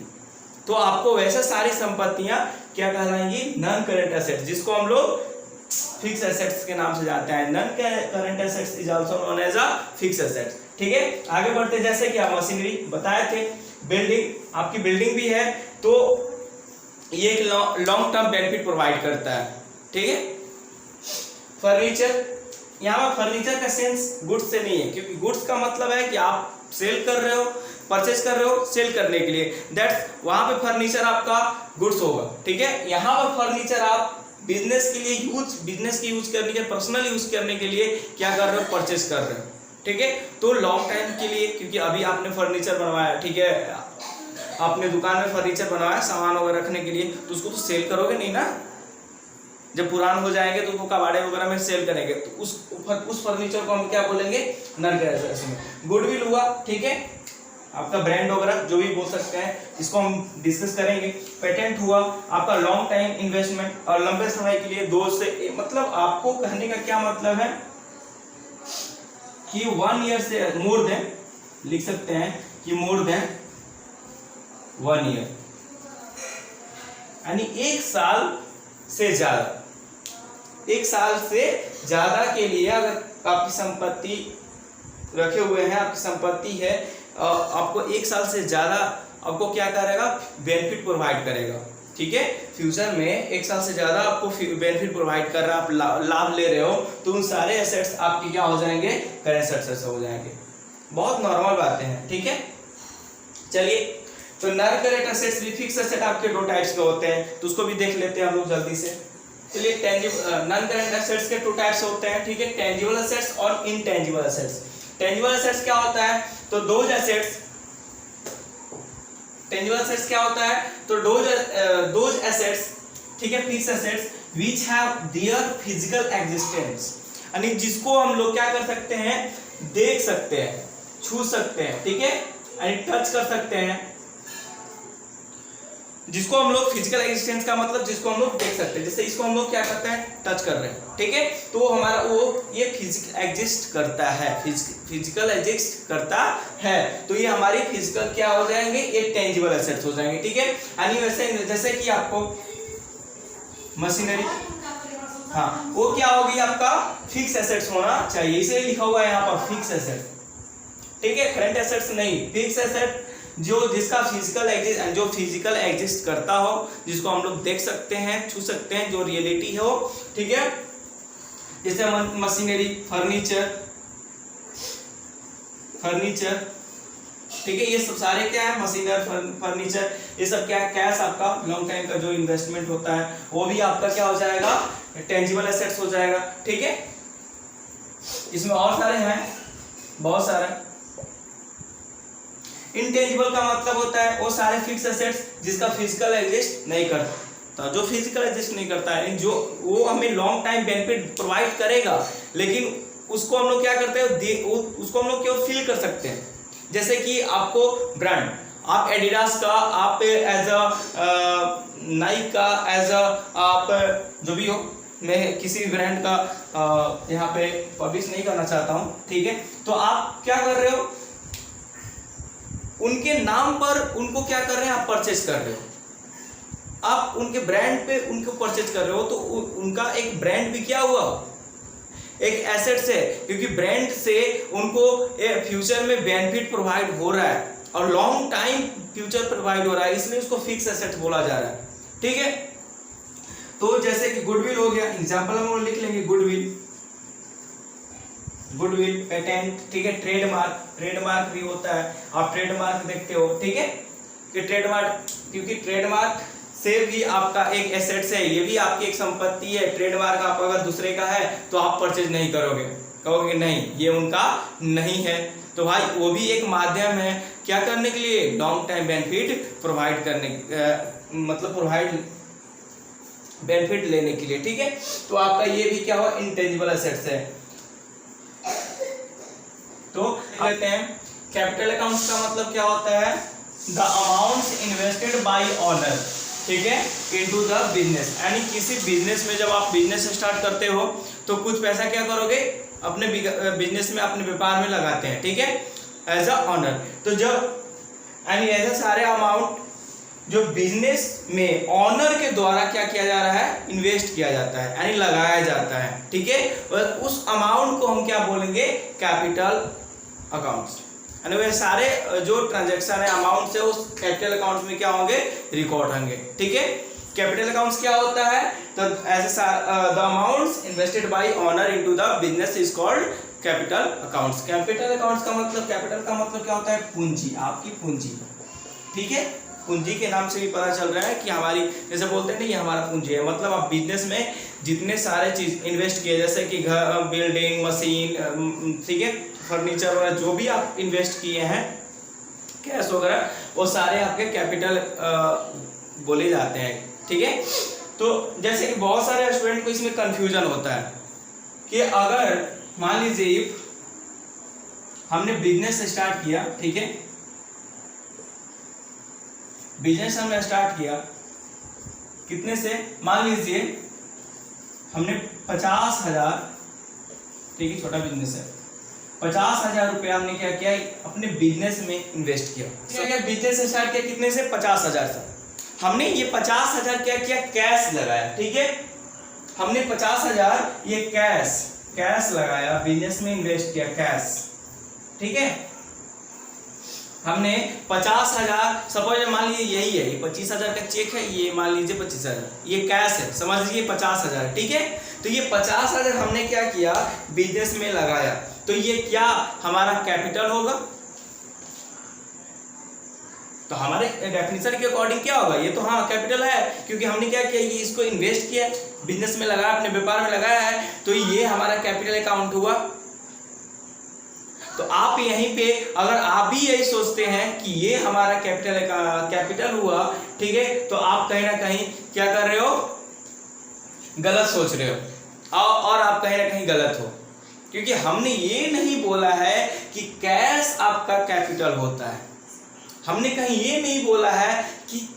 तो आपको वैसे सारी संपत्तियां क्या कहलाएंगी, नॉन करेंट एसेट्स, जिसको हम लोग फिक्स एसेट्स के नाम से जानते हैं। Non current assets is also known as a fix assets, ठीक है। आगे बढ़ते, जैसे कि आप मशीनरी बताए थे, बिल्डिंग, आपकी बिल्डिंग भी है, तो ये एक लॉन्ग टर्म बेनिफिट प्रोवाइड करता है, ठीक है। फर्नीचर, यहाँ पर फर्नीचर का सेंस गुड्स से नहीं है, क्योंकि गुड्स का मतलब है कि आप सेल कर रहे हो, परचेज कर रहे हो सेल करने के लिए, दैट्स, वहां पे फर्नीचर आपका गुड्स होगा, ठीक है। यहाँ पर फर्नीचर आप बिजनेस के लिए बिजनेस की यूज करने के, पर्सनल यूज करने के लिए क्या कर रहे हो, परचेज कर रहे हो, ठीक है। तो लॉन्ग टाइम के लिए, क्योंकि अभी आपने फर्नीचर बनवाया, ठीक है, आपने दुकान में फर्नीचर बनवाया सामान वगैरह रखने के लिए, तो उसको तो सेल करोगे नहीं ना, जब पुरान हो जाएंगे तो उसको कबाड़े वगैरह में सेल करेंगे, तो उस फर्नीचर को हम क्या बोलेंगे, नॉन करेंट एसेट। गुडविल हुआ, ठीक है, आपका ब्रांड वगैरह जो भी बोल सकते हैं, इसको हम डिस्कस करेंगे। पेटेंट हुआ आपका लॉन्ग टाइम इन्वेस्टमेंट, और लंबे समय के लिए 2 से, मतलब आपको कहने का क्या मतलब है कि 1 ईयर से मोर देन, लिख सकते हैं कि मोर देन 1 ईयर, यानी 1 साल से ज्यादा, 1 साल से ज्यादा के लिए अगर आपकी संपत्ति रखे हुए हैं, आपकी संपत्ति है आपको 1 साल से ज़्यादा आपको क्या करेगा, बेनिफिट प्रोवाइड करेगा। ठीक है, फ्यूचर में 1 साल से ज़्यादा आपको बेनिफिट प्रोवाइड कर रहा है, आप लाभ ले रहे हो, तो उन सारे एसेट्स आपके क्या हो जाएंगे, करेंट एसेट्स हो जाएंगे। बहुत नॉर्मल बातें हैं। ठीक है, चलिए, तो नॉन करेंट एसेट्स भी, फिक्स एसेट आपके 2 टाइप्स के होते हैं, तो उसको भी देख लेते हैं हम लोग जल्दी से। चलिए, नॉन करेंट एसेट्स के 2 टाइप्स होते हैं। ठीक है, टेंजिबल एसेट्स और इनटेंजिबल एसेट्स। टेंजिबल एसेट्स क्या होता है, तो दोज एसेट्स, टेंजिबल एसेट्स क्या होता है, तो दोज एसेट्स, ठीक है, fix assets which have their physical existence, यानी जिसको हम लोग क्या कर सकते हैं, देख सकते हैं, छू सकते हैं। ठीक है, यानी टच कर सकते हैं, जिसको हम लोग फिजिकल एग्जिस्टेंस का मतलब जिसको हम लोग देख सकते हैं, जैसे इसको हम लोग क्या करते हैं, टच कर रहे हैं। ठीक है, तो हमारा वो ये फिजिकल एग्जिस्ट करता है, फिजिकल एग्जिस्ट करता है, तो ये हमारी फिजिकल क्या हो जाएंगे, ये टेंजिबल एसेट्स हो जाएंगे। ठीक है, यानी वैसे जैसे कि आपको मशीनरी, हाँ, वो क्या होगी, आपका फिक्स एसेट्स होना चाहिए, इसलिए लिखा हुआ है यहाँ पर फिक्स एसेट। ठीक है, करंट एसेट्स नहीं, फिक्स एसेट जो जिसका फिजिकल एग्जिस्ट करता हो, जिसको हम लोग देख सकते हैं, छू सकते हैं, जो रियलिटी हो। ठीक है, जैसे मशीनरी, फर्नीचर, ठीक है, ये सब सारे क्या है, मशीनर, फर्नीचर, ये सब क्या है, कैश आपका लॉन्ग टाइम का जो इन्वेस्टमेंट होता है, वो भी आपका क्या हो जाएगा, टेंजिबल एसेट्स हो जाएगा। ठीक है, इसमें और सारे हैं, बहुत सारे। इनटेंजिबल का मतलब होता है वो सारे फिक्स एसेट्स जिसका फिजिकल एग्जिस्ट नहीं करता, जो फिजिकल एग्जिस्ट नहीं करता है, जो वो हमें लॉन्ग टाइम बेनिफिट प्रोवाइड करेगा, लेकिन उसको हम लोग क्या करते हैं, उसको हम लोग केवल फील कर सकते हैं। जैसे कि आपको ब्रांड, आप एडिडास का, आप एज अ नाइक का, एज अ आप जो भी हो, मैं किसी भी ब्रांड का यहाँ पे पब्लिश नहीं करना चाहता हूँ। ठीक है, तो आप क्या कर रहे हो, उनके नाम पर उनको क्या कर रहे हैं, आप परचेज कर रहे हो, आप उनके ब्रांड पे उनको परचेज कर रहे हो, तो उनका एक ब्रांड भी क्या हुआ, एक एसेट्स है, क्योंकि ब्रांड से उनको फ्यूचर में बेनिफिट प्रोवाइड हो रहा है और लॉन्ग टाइम फ्यूचर प्रोवाइड हो रहा है, इसलिए उसको फिक्स एसेट बोला जा रहा है। ठीक है, तो जैसे कि गुडविल हो गया, एग्जांपल हम लोग लिख लेंगे, गुडविल, पेटेंट, ठीक है, ट्रेडमार्क भी होता है, आप ट्रेडमार्क देखते हो। ठीक है, कि ट्रेडमार्क, क्योंकि ट्रेडमार्क से भी आपका एक एसेट्स है, ये भी आपकी एक संपत्ति है। ट्रेडमार्क आप अगर दूसरे का है तो आप परचेज नहीं करोगे, कहोगे नहीं ये उनका नहीं है, तो भाई वो भी एक माध्यम है क्या करने के लिए, लॉन्ग टाइम बेनिफिट प्रोवाइड करने, मतलब प्रोवाइड बेनिफिट लेने के लिए। ठीक है, तो आपका ये भी क्या हुआ, इंटेंजिबल एसेट्स है। तो लेते हैं, कैपिटल अकाउंट्स का मतलब क्या होता है, the amounts invested bye owner, ठीक है, इनटू द बिजनेस, यानी किसी बिजनेस में जब आप बिजनेस स्टार्ट करते हो तो कुछ पैसा क्या करोगे, अपने बिजनेस में, अपने व्यापार में लगाते हैं। ठीक है, एज अ ओनर, तो जब यानी ऐसे सारे अमाउंट जो बिजनेस में ऑनर के द्वारा क्या किया जा रहा है, इन्वेस्ट किया जाता है, यानी लगाया जाता है। ठीक है, और उस अमाउंट को हम क्या बोलेंगे, कैपिटल अकाउंट्स, यानी वे सारे जो ट्रांजैक्शन है, अमाउंट से उस कैपिटल अकाउंट्स में क्या होंगे, रिकॉर्ड होंगे। ठीक है, कैपिटल अकाउंट्स क्या होता है, तो ऐसे the amounts invested bye owner into the business is called capital accounts. Capital accounts का मतलब, कैपिटल का मतलब क्या होता है, पूंजी, आपकी पूंजी। ठीक है, पूंजी के नाम से भी पता चल रहा है कि हमारी, जैसे बोलते हैं ना, ये हमारा पूंजी है, मतलब आप बिजनेस में जितने सारे चीज इन्वेस्ट किए, जैसे कि घर, बिल्डिंग, मशीन, ठीक है, फर्नीचर वगैरह, जो भी आप इन्वेस्ट किए हैं, कैश वगैरह, वो सारे आपके कैपिटल बोले जाते हैं। ठीक है, तो जैसे कि बहुत सारे स्टूडेंट को इसमें कंफ्यूजन होता है कि अगर मान लीजिए हमने बिजनेस स्टार्ट किया, ठीक है, बिजनेस हमने स्टार्ट किया कितने से, मान लीजिए हमने 50,000, ठीक है, छोटा बिजनेस है, 50,000 रुपया हमने क्या किया, अपने बिजनेस में इन्वेस्ट किया। क्या बिजनेस स्टार्ट किया कितने से, 50,000 से। हमने ये 50,000 क्या किया, कैश लगाया। ठीक है, हमने 50,000 ये कैश लगाया, बिजनेस में इन्वेस्ट किया कैश। ठीक है, हमने 50,000, सपोज मान लीजिए यही है, ये 25,000 का चेक है, ये मान लीजिए 25,000, ये कैश है, समझ लीजिए 50,000, ठीक है। तो ये 50,000 हमने क्या किया, बिजनेस में लगाया, तो ये क्या हमारा कैपिटल होगा। तो हमारे डेफिनेशन के अकॉर्डिंग क्या होगा, ये तो हाँ कैपिटल है, क्योंकि हमने क्या किया, ये इसको इन्वेस्ट किया, बिजनेस में लगाया, अपने व्यापार में लगाया है, तो ये हमारा कैपिटल अकाउंट हुआ। तो आप यहीं पे अगर आप भी यही सोचते हैं कि ये हमारा कैपिटल हुआ, ठीक है, तो आप कहीं ना कहीं क्या कर रहे हो, गलत सोच रहे हो, और आप कहीं ना कहीं गलत हो, क्योंकि हमने ये नहीं बोला है कि कैश आपका कैपिटल होता है, हमने कहीं ये नहीं बोला है कि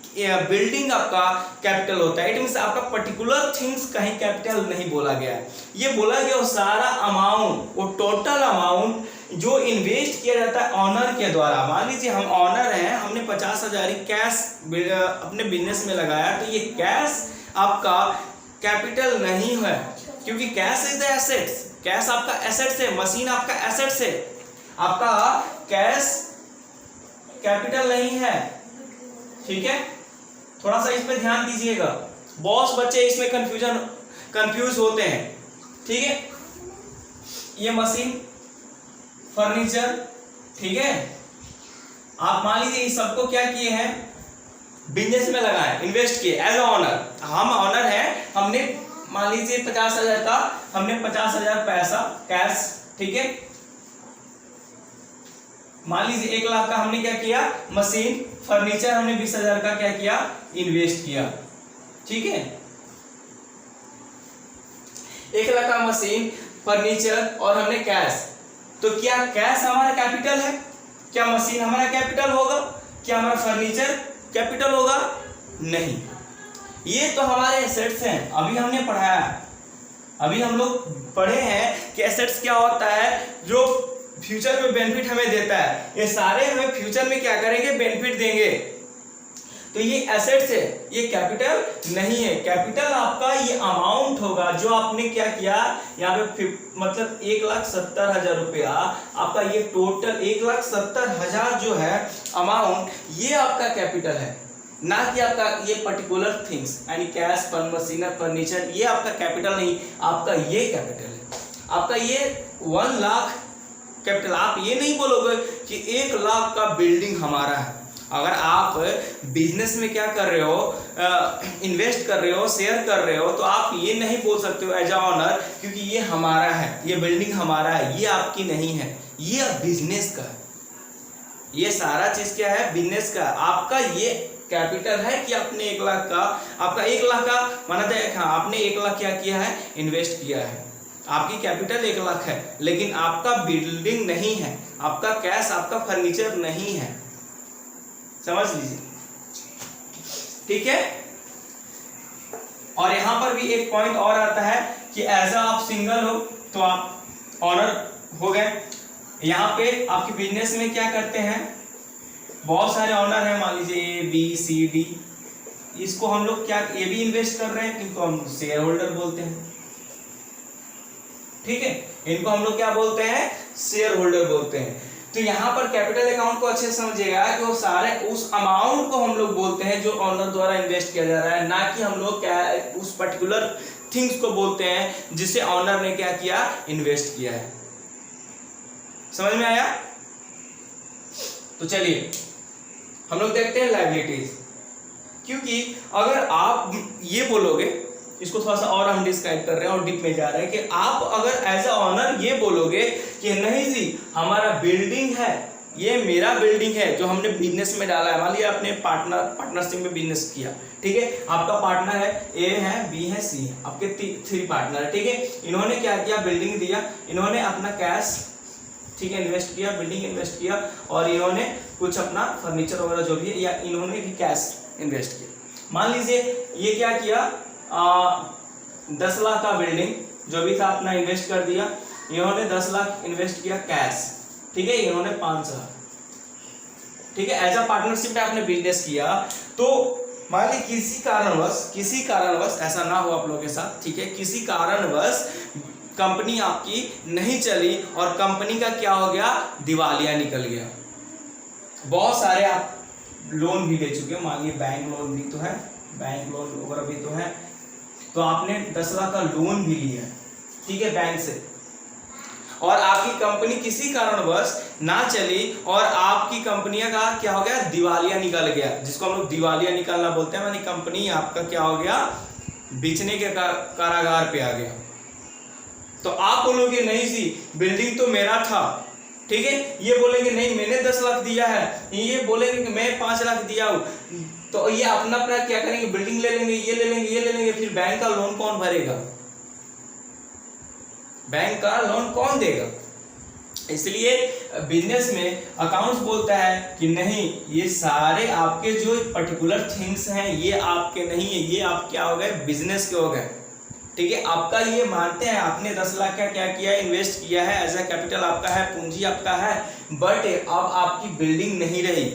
बिल्डिंग आपका कैपिटल होता है। इट मीन्स आपका पर्टिकुलर थिंग्स कहीं कैपिटल नहीं बोला गया है, ये बोला गया वो सारा अमाउंट, वो टोटल अमाउंट जो इन्वेस्ट किया जाता है ऑनर के द्वारा। मान लीजिए हम ऑनर हैं, हमने 50,000 कैश अपने बिजनेस में लगाया, तो ये कैश आपका कैपिटल नहीं है, क्योंकि cash is the assets, cash आपका एसेट्स है, मशीन आपका एसेट्स है, आपका कैश कैपिटल नहीं है, ठीक है। थोड़ा सा इस पे ध्यान दीजिएगा, बहुत बच्चे इसमें कंफ्यूज होते हैं, ठीक है। ये मशीन, फर्नीचर, ठीक है, आप मान लीजिए इस सबको क्या किए हैं, बिजनेस में लगाए, इन्वेस्ट किए एज ऑनर। हम ऑनर हैं, हमने मान लीजिए 50,000 का, हमने 50,000 पैसा कैश, ठीक है। मान लीजिए 1 लाख का हमने क्या किया, मशीन, फर्नीचर, हमने 20,000 का क्या किया, इन्वेस्ट किया, ठीक है। 1 लाख का मशीन, फर्नीचर और हमने कैश, तो क्या कैश हमारा कैपिटल है, क्या मशीन हमारा कैपिटल होगा, क्या हमारा फर्नीचर कैपिटल होगा, नहीं, ये तो हमारे एसेट्स हैं। अभी हमने पढ़ाया, अभी हम लोग पढ़े हैं कि एसेट्स क्या होता है, जो फ्यूचर में बेनिफिट हमें देता है, ये सारे हमें फ्यूचर में क्या करेंगे, बेनिफिट देंगे, तो ये एसेट्स है, ये कैपिटल नहीं है। कैपिटल आपका ये अमाउंट होगा जो आपने क्या किया, यहाँ पे मतलब 1,70,000 रुपया आपका, ये टोटल 1,70,000 जो है अमाउंट, ये आपका कैपिटल है, ना कि आपका ये पर्टिकुलर थिंग्स यानी कैश, मशीन, फर्नीचर, ये आपका कैपिटल नहीं, आपका ये कैपिटल है, आपका ये 1 लाख कैपिटल। आप ये नहीं बोलोगे कि 1 लाख का बिल्डिंग हमारा है। अगर आप बिजनेस में क्या कर रहे हो, इन्वेस्ट कर रहे हो, शेयर कर रहे हो, तो आप ये नहीं बोल सकते हो एज अ ऑनर, क्योंकि ये हमारा है, ये बिल्डिंग हमारा है, ये आपकी नहीं है, ये बिजनेस का है, ये सारा चीज क्या है, बिजनेस का। आपका ये कैपिटल है कि आपने 1 लाख का, आपका 1 लाख का माना जाए, हाँ आपने 1 लाख क्या किया है, इन्वेस्ट किया है, आपकी कैपिटल 1 लाख है, लेकिन आपका बिल्डिंग नहीं है, आपका कैश, आपका फर्नीचर नहीं है, समझ लीजिए, ठीक है। और यहां पर भी एक पॉइंट और आता है कि एज आप सिंगल हो तो आप ऑनर हो गए। यहाँ पे आपके बिजनेस में क्या करते हैं, बहुत सारे ऑनर हैं, मान लीजिए ए बी सी डी, इसको हम लोग क्या, ये भी इन्वेस्ट कर रहे हैं, इनको हम शेयर होल्डर बोलते हैं, ठीक है, इनको हम लोग क्या बोलते हैं, शेयर होल्डर बोलते हैं। तो यहाँ पर कैपिटल अकाउंट को अच्छे से समझिएगा कि वो सारे उस अमाउंट को हम लोग बोलते हैं जो ऑनर द्वारा इन्वेस्ट किया जा रहा है, ना कि हम लोग क्या उस पर्टिकुलर थिंग्स को बोलते हैं जिसे ऑनर ने क्या किया, इन्वेस्ट किया है। समझ में आया? तो चलिए हम लोग देखते हैं लायबिलिटीज, क्योंकि अगर आप ये बोलोगे, इसको थोड़ा सा और हम डिस्क्राइब कर रहे हैं और डीप में जा रहे हैं कि आप अगर एज अ ऑनर ये बोलोगे कि नहीं जी हमारा बिल्डिंग है, ये मेरा बिल्डिंग है जो हमने बिजनेस में डाला है, मान लिया आपने पार्टनरशिप में बिजनेस किया, ठीक है, आपका पार्टनर है, ए है, बी है, सी है, आपके 3 पार्टनर है, ठीक है। इन्होंने क्या किया, बिल्डिंग दिया, इन्होंने अपना कैश, ठीक है, इन्वेस्ट किया, बिल्डिंग इन्वेस्ट किया, और इन्होंने कुछ अपना फर्नीचर वगैरह जो भी है, या इन्होंने भी कैश इन्वेस्ट किया। मान लीजिए ये क्या किया, 10 लाख का बिल्डिंग जो भी था अपना इन्वेस्ट कर दिया, इन्होंने 10 लाख इन्वेस्ट किया कैश, ठीक है, इन्होंने 5 लाख, ठीक है, एज अ पार्टनरशिप में आपने बिजनेस किया। तो मान ली किसी कारणवश ऐसा ना हो आप लोगों के साथ, ठीक है, किसी कारणवश कंपनी आपकी नहीं चली और कंपनी का क्या हो गया, दिवालिया निकल गया, बहुत सारे आप लोन भी ले चुके हो, मानिए बैंक लोन भी तो है, बैंक लोन वगैरह भी तो है, तो आपने 10 लाख का लोन भी लिया है, ठीक है, बैंक से, और आपकी कंपनी किसी कारणवश ना चली और आपकी कंपनियां का क्या हो गया, दिवालिया निकल गया, जिसको हम लोग दिवालिया निकलना बोलते हैं, यानी कंपनी आपका क्या हो गया, बेचने के कारागार पे आ गया। तो आप बोलोगे नहीं जी बिल्डिंग तो मेरा था, ठीक है, ये बोलेंगे नहीं मैंने 10 लाख दिया है, ये बोलेंगे कि मैं 5 लाख दिया हूं, तो ये अपना अपना क्या करेंगे, बिल्डिंग ले लेंगे, ये ले लेंगे, ये ले लेंगे, फिर बैंक का लोन कौन भरेगा, बैंक का लोन कौन देगा। इसलिए बिजनेस में अकाउंट्स बोलता है कि नहीं ये सारे आपके जो पर्टिकुलर थिंग्स हैं ये आपके नहीं है, ये आप क्या हो गए, बिजनेस के हो गए, ठीक है। आपका ये मानते हैं आपने 10 लाख का क्या किया, इन्वेस्ट किया है, एज अ कैपिटल आपका है, पूंजी आपका है, बट अब आपकी बिल्डिंग नहीं रही,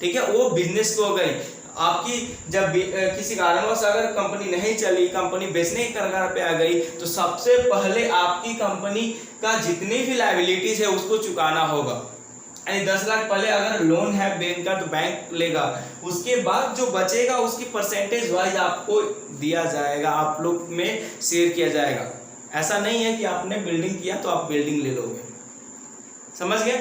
ठीक है, वो बिजनेस को हो गई आपकी। जब किसी कारणवश अगर कंपनी नहीं चली, कंपनी बेचने के कगार पे आ गई, तो सबसे पहले आपकी कंपनी का जितनी भी लायबिलिटीज है उसको चुकाना होगा। यानी 10 लाख पहले अगर लोन है बैंक का तो बैंक लेगा, उसके बाद जो बचेगा उसकी परसेंटेज वाइज आपको दिया जाएगा, आप लोग में शेयर किया जाएगा। ऐसा नहीं है कि आपने बिल्डिंग किया तो आप बिल्डिंग ले लोगे, समझ गए।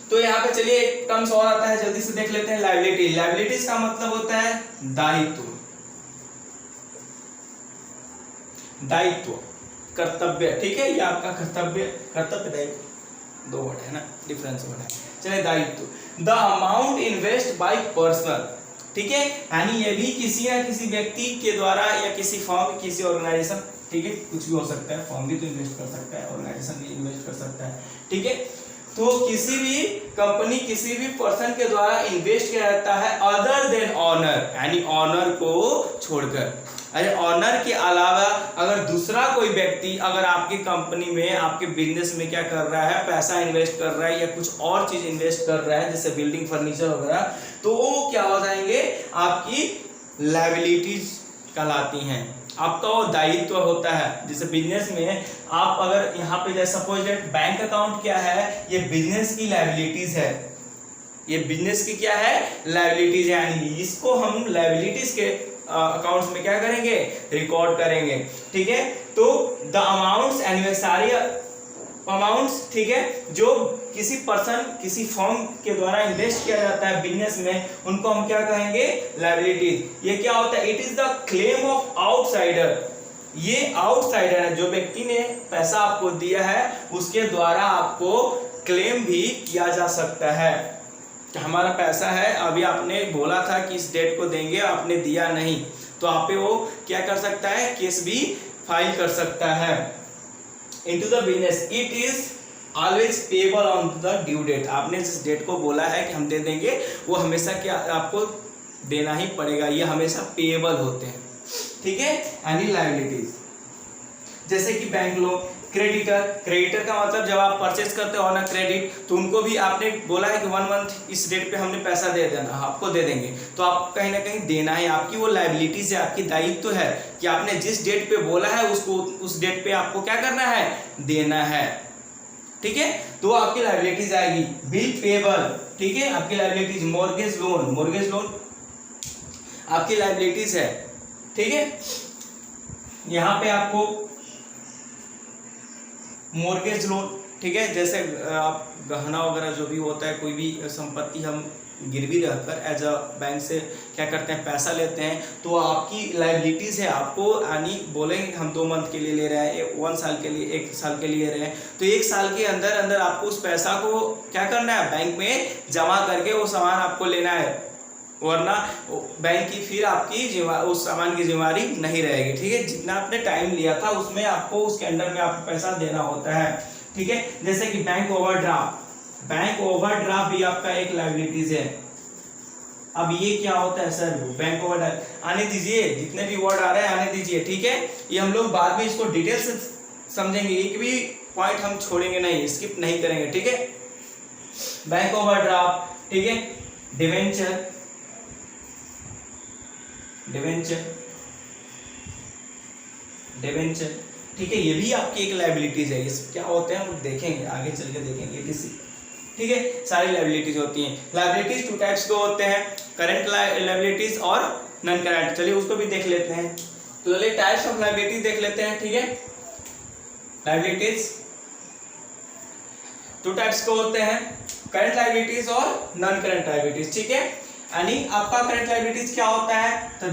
तो यहाँ पे चलिए एक टर्म्स और आता है, जल्दी से देख लेते हैं। लायबिलिटी, लायबिलिटीज का मतलब होता है दायित्व, दायित्व, कर्तव्य, ठीक है, ये आपका कर्तव्य, कर्तव्य दायित्व 2 वर्ड है ना, डिफरेंस वर्ड है। चलिए दायित्व, the amount invest by person, ठीक है, यानी ये भी किसी ना किसी व्यक्ति के द्वारा या किसी फर्म, किसी ऑर्गेनाइजेशन, ठीक है, कुछ भी हो सकता है, फर्म भी तो इन्वेस्ट कर सकता है, ऑर्गेनाइजेशन भी इन्वेस्ट कर सकता है, ठीक है। तो किसी भी कंपनी किसी भी पर्सन के द्वारा इन्वेस्ट किया जाता है अदर देन ऑनर, यानी ऑनर को छोड़कर। अरे ऑनर के अलावा अगर दूसरा कोई व्यक्ति अगर आपकी कंपनी में, आपके बिजनेस में क्या कर रहा है, पैसा इन्वेस्ट कर रहा है या कुछ और चीज इन्वेस्ट कर रहा है, जैसे बिल्डिंग, फर्नीचर वगैरह, तो वो क्या हो जाएंगे, आपकी लायबिलिटीज कहलाती हैं, आपका वो दायित्व होता है। जैसे बिजनेस में आप अगर यहाँ पे जैसे सपोज दैट बैंक अकाउंट क्या है, ये बिजनेस की लायबिलिटीज है, ये बिजनेस की क्या है, लायबिलिटीज, यानी इसको हम लायबिलिटीज के अकाउंट्स में क्या करेंगे, रिकॉर्ड करेंगे, ठीक है। तो द अमाउंट्स एनिवर्सरी अमाउंट्स, ठीक है, जो किसी पर्सन, किसी फर्म के द्वारा इन्वेस्ट किया जाता है बिजनेस में, उनको हम क्या कहेंगे, लायबिलिटीज। ये क्या होता है, it is the claim of outsider, ये आउटसाइडर है, जो व्यक्ति ने पैसा आपको दिया है उसके द्वारा आपको क्लेम भी किया जा सकता है कि हमारा पैसा है, अभी आपने बोला था कि इस डेट को देंगे, आपने दिया नहीं, तो आप पे वो क्या कर सकता है, केस भी फाइल कर सकता है। Into the business, it is always payable on the due date, आपने जिस डेट को बोला है कि हम दे देंगे, वो हमेशा क्या आपको देना ही पड़ेगा, ये हमेशा पेएबल होते हैं, ठीक है। यानी लायबिलिटीज, जैसे कि बैंक लोन, क्रेडिटर, क्रेडिटर का मतलब जब आप परचेज करते हो ना क्रेडिट, तो उनको भी आपने बोला है कि 1 मंथ इस डेट पे हमने पैसा दे देना, आपको दे देंगे, तो आप कहीं ना कहीं देना है, आपकी वो लायबिलिटीज है, आपकी दायित्व है कि आपने जिस डेट पे बोला है उसको उस डेट पे आपको क्या करना है, देना है, ठीक है। तो आपकी लायबिलिटीज आएगी। बिल पेएबल, ठीक है, आपकी liabilities. Mortgage loan, mortgage loan आपकी लायबिलिटीज है, ठीक है। यहाँ पे आपको मॉर्गेज लोन, ठीक है, जैसे आप गहना वगैरह जो भी होता है, कोई भी संपत्ति हम गिरवी रखकर एज अ बैंक से क्या करते हैं, पैसा लेते हैं, तो आपकी लायबिलिटीज है, आपको यानी बोलेंगे हम 2 मंथ के लिए ले रहे हैं, 1 साल के लिए, 1 साल के लिए ले रहे हैं, तो 1 साल के अंदर अंदर आपको उस पैसा को क्या करना है, बैंक में जमा करके वो सामान आपको लेना है, वरना बैंक की फिर आपकी उस सामान की जिम्मेदारी नहीं रहेगी, ठीक है। जितना आपने टाइम लिया था उसमें आपको उसके अंडर में आपको पैसा देना होता है, ठीक है। जैसे कि बैंक ओवरड्राफ्ट, बैंक ओवरड्राफ्ट भी आपका एक लायबिलिटीज है। अब ये क्या होता है सर, बैंक ओवरड्राफ्ट, आने दीजिए, जितने भी वर्ड आ रहे हैं आने दीजिए, ठीक है, ये हम लोग बाद में इसको डिटेल से समझेंगे, एक भी पॉइंट हम छोड़ेंगे नहीं, स्किप नहीं करेंगे, ठीक है। बैंक ओवरड्राफ्ट, ठीक है, डिवेंचर, डिवेंचर, डिवेंचर, ठीक है, ये भी आपकी एक लायबिलिटीज है। ये क्या होते हैं हम देखेंगे, आगे चल के देखेंगे। ठीक है, सारी लाइबिलिटीज होती हैं। लाइबिलिटीज 2 टाइप्स के होते हैं, करंट लाइबिलिटीज और नॉन करंट। चलिए उसको भी देख लेते हैं। तो चलिए टाइप्स ऑफ लाइबिलिटीज देख लेते हैं। ठीक है, लाइबिलिटीज 2 टाइप्स के होते हैं, करंट लाइबिलिटीज और नॉन करंट लाइबिलिटीज। ठीक है, यानी आपका करंट लाइबिलिटीज क्या होता है, तो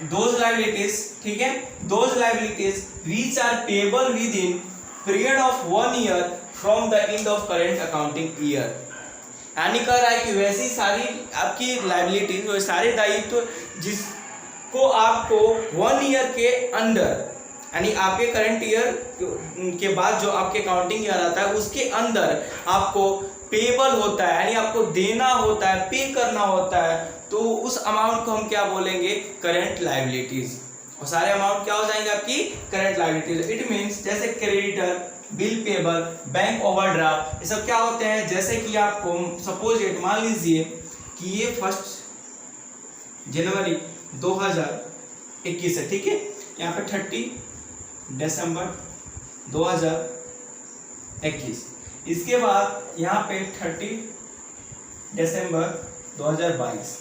दोज लाइबिलिटीज, ठीक है, those liabilities which are payable within period of 1 year from the end of current accounting year. यानी कह रहा है कि वैसी सारी आपकी लाइबिलिटीज, वो सारे दायित्व जिसको आपको 1 ईयर के अंदर, यानी आपके करंट ईयर के बाद जो आपके अकाउंटिंग ईयर आता है उसके अंदर आपको पेबल होता है, यानी आपको देना होता है, पे करना होता है, तो उस अमाउंट को हम क्या बोलेंगे, करंट लाइबिलिटीज। और सारे अमाउंट क्या हो जाएंगे आपकी करंट लाइबिलिटीज। इट मीन्स जैसे creditor, bill payable, bank overdraft, ये सब क्या होते हैं, जैसे कि आपको सपोज इट मान लीजिए कि ये 1 जनवरी 2021 है। ठीक है, यहाँ पे 30 दिसंबर 2021, इसके बाद यहाँ पे 30 दिसंबर 2022।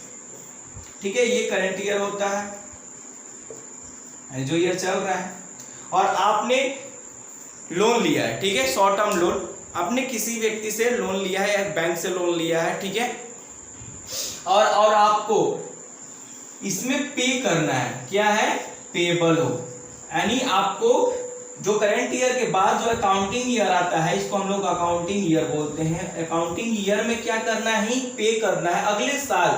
ठीक है, ये करंट ईयर होता है जो ईयर चल रहा है, और आपने लोन लिया है। ठीक है, शॉर्ट टर्म लोन, आपने किसी व्यक्ति से लोन लिया है या बैंक से लोन लिया है। ठीक है, और आपको इसमें पे करना है, क्या है, पेबल हो, यानी आपको जो करंट ईयर के बाद जो अकाउंटिंग ईयर आता है, इसको हम लोग अकाउंटिंग ईयर बोलते हैं। अकाउंटिंग ईयर में क्या करना है, पे करना है, अगले साल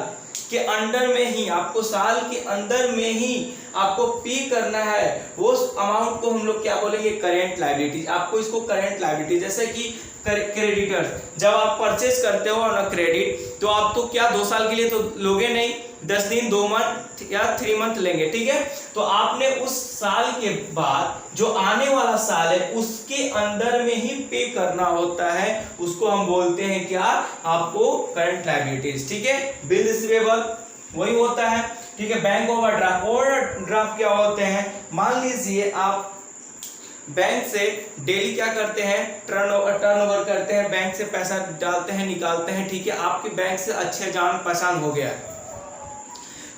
के अंडर में ही, आपको साल के अंदर में ही आपको पे करना है। वो अमाउंट को हम लोग क्या बोलेंगे, करंट लायबिलिटी। आपको इसको करंट लायबिलिटी, जैसे कि क्रेडिटर्स, जब आप परचेस करते हो ना क्रेडिट, तो आप तो क्या 2 साल के लिए तो लोगे नहीं, 10 दिन, 2 मंथ या 3 मंथ लेंगे। ठीक है, तो आपने उस साल के बाद जो आने वाला साल है उसके अंदर में ही पे करना होता है, उसको हम बोलते हैं क्या, आपको करंट लायबिलिटीज। ठीक है, बिल रिसीवेबल वही होता है। ठीक है, बैंक ओवरड्राफ्ट, ओवरड्राफ्ट क्या होते हैं, मान लीजिए आप बैंक से डेली क्या करते हैं, टर्नओवर करते हैं, बैंक से पैसा डालते हैं, निकालते हैं। ठीक है, आपके बैंक से अच्छे जान पहचान हो गया,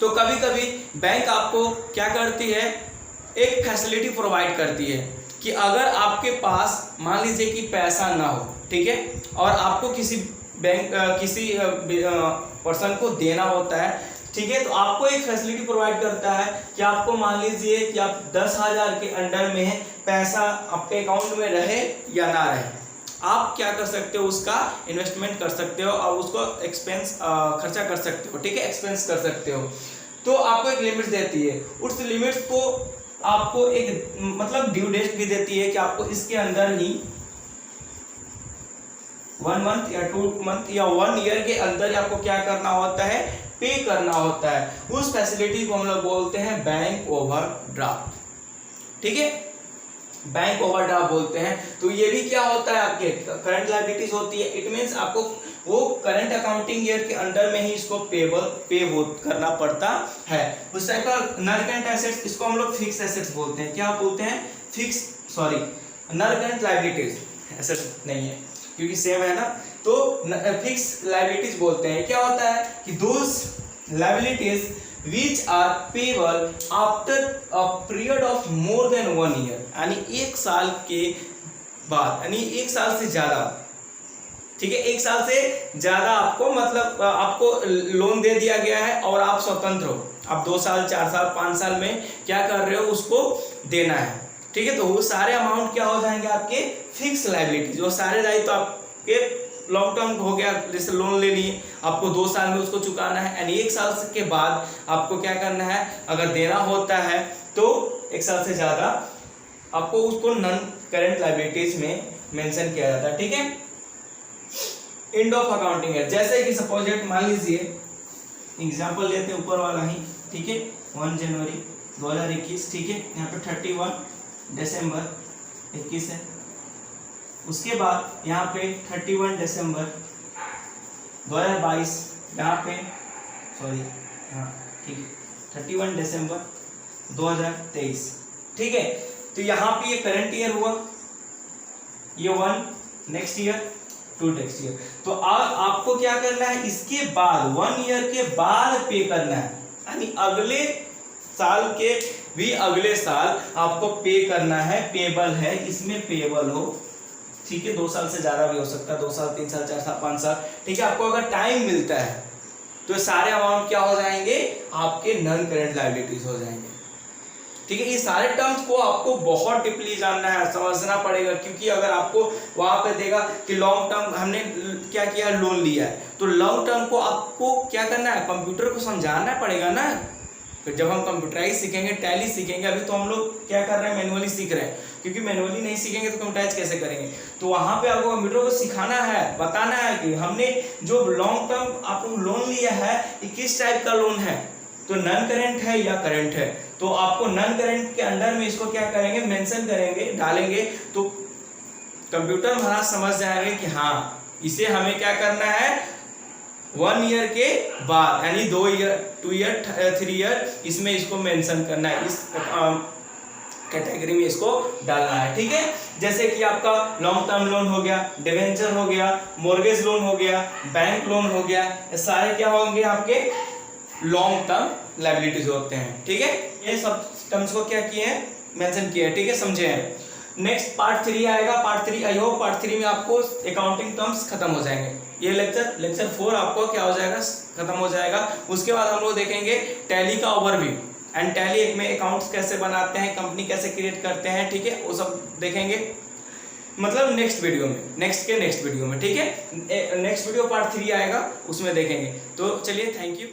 तो कभी कभी बैंक आपको क्या करती है, एक फैसिलिटी प्रोवाइड करती है कि अगर आपके पास मान लीजिए कि पैसा ना हो, ठीक है, और आपको किसी बैंक किसी पर्सन को देना होता है, ठीक है, तो आपको एक फैसिलिटी प्रोवाइड करता है कि आपको मान लीजिए कि आप 10,000 के अंडर में पैसा आपके अकाउंट में रहे या ना रहे, आप क्या कर सकते हो, उसका इन्वेस्टमेंट कर सकते हो और उसको एक्सपेंस खर्चा कर सकते हो। ठीक है, एक्सपेंस कर सकते हो, तो आपको एक लिमिट देती है, उस लिमिट को आपको एक मतलब ड्यू डेट भी देती है कि आपको इसके अंदर ही 1 मंथ या 2 मंथ या 1 ईयर के अंदर आपको क्या करना होता है, पे करना होता है। उस फैसिलिटी को हम लोग बोलते हैं बैंक ओवरड्राफ्ट। ठीक है, बैंक ओवरड्राफ्ट बोलते हैं। तो ये भी क्या होता है, आपके करंट लायबिलिटीज होती है। इट मींस आपको वो करंट अकाउंटिंग ईयर के अंडर में ही इसको पे करना पड़ता है। उस टाइप का नॉन करंट एसेट्स, इसको हम लोग फिक्स एसेट्स बोलते हैं। क्या बोलते हैं, नॉन करंट लायबिलिटीज, एसेट्स नहीं है क्योंकि सेम है ना, तो फिक्स लायबिलिटीज बोलते हैं। क्या होता है कि those liabilities which are payable after a period of more than 1 year, यानी 1 साल के बाद, यानी 1 साल से ज्यादा। ठीक है, 1 साल से ज्यादा आपको मतलब आपको लोन दे दिया गया है और आप स्वतंत्र हो, आप 2 साल 4 साल 5 साल में क्या कर रहे हो, उसको देना है। ठीक है, तो वो सारे अमाउंट क्या हो जाएंगे, आपके फिक्स लायबिलिटीज। वो सारे दायित्व तो आपके लॉन्ग टर्म हो गया, जैसे लोन ले लिए, आपको 2 साल में उसको चुकाना है, यानी 1 साल के बाद आपको क्या करना है, अगर देना होता है तो 1 साल से ज्यादा आपको उसको नॉन करंट लायबिलिटीज में मेंशन किया जाता है। ठीक है, एंड ऑफ अकाउंटिंग ईयर, जैसे कि सपोज इट मान लीजिए एग्जांपल लेते हैं ऊपर वाला ही। ठीक है, 1 जनवरी 2021, ठीक है, यहाँ पे 31 दिसंबर 21 है, उसके बाद यहाँ पे 31 दिसंबर 2022, यहाँ पे हाँ ठीक है 31 दिसंबर 2023। ठीक है, तो यहाँ पे ये करंट ईयर हुआ, ये 1, next year to next year. तो अब आपको क्या करना है, इसके बाद 1 ईयर के बाद पे करना है, यानी अगले साल के भी अगले साल आपको पे करना है, पेबल है, इसमें पेबल हो, ठीक है। 2 साल से ज्यादा भी हो सकता है, 2 साल 3 साल 4 साल 5 साल, ठीक है। आपको अगर टाइम मिलता है तो सारे अमाउंट क्या हो जाएंगे, आपके नॉन करेंट लायबिलिटीज हो जाएंगे, ठीक है। ये सारे टर्म्स को आपको बहुत डीपली जानना है, समझना पड़ेगा, क्योंकि अगर आपको वहां पे देगा कि लॉन्ग टर्म हमने क्या किया, लोन लिया है, तो लॉन्ग टर्म को आपको क्या करना है, कंप्यूटर को समझाना पड़ेगा ना। फिर जब हम कंप्यूटराइज सीखेंगे, टैली सीखेंगे, अभी तो हम लोग क्या कर रहे हैं, मैनुअली सीख रहे हैं, क्योंकि मैनुअली नहीं सीखेंगे तो कंप्यूटराइज कैसे करेंगे। तो वहां पे आपको कंप्यूटर को सिखाना है, बताना है कि हमने जो लॉन्ग टर्म आपको लोन लिया है ये किस टाइप का लोन है, तो नॉन करेंट है या करेंट है। तो आपको नॉन करेंट के अंडर में इसको क्या करेंगे, मेंशन करेंगे, डालेंगे, तो कंप्यूटर महाराज समझ जाएंगे कि हाँ इसे हमें क्या करना है, 1 ईयर के बाद, यानी 2 ईयर 2 ईयर 3 ईयर इसमें इसको मेंशन करना है, इस कैटेगरी में इसको डालना है, ठीक है। जैसे कि आपका लॉन्ग टर्म लोन हो गया, डिवेंचर हो गया, मॉर्गेज लोन हो गया, बैंक लोन हो गया, ये सारे क्या होंगे, आपके लॉन्ग टर्म लायबिलिटीज होते हैं, ठीक है। ये सब टर्म्स को क्या किए हैं, मेंशन किए हैं, ठीक है, समझे हैं। नेक्स्ट पार्ट 3 आएगा, पार्ट 3 आई होप पार्ट 3 में आपको अकाउंटिंग टर्म्स खत्म हो जाएंगे। ये लेक्चर 4 आपको क्या हो जाएगा, खत्म हो जाएगा। उसके बाद हम लोग देखेंगे टैली का ओवरव्यू एंड टैली में अकाउंट्स कैसे बनाते हैं, कंपनी कैसे क्रिएट करते हैं, ठीक है, वो सब देखेंगे, मतलब नेक्स्ट वीडियो में, नेक्स्ट वीडियो में, ठीक है। नेक्स्ट वीडियो पार्ट 3 आएगा, उसमें देखेंगे। तो चलिए, थैंक यू।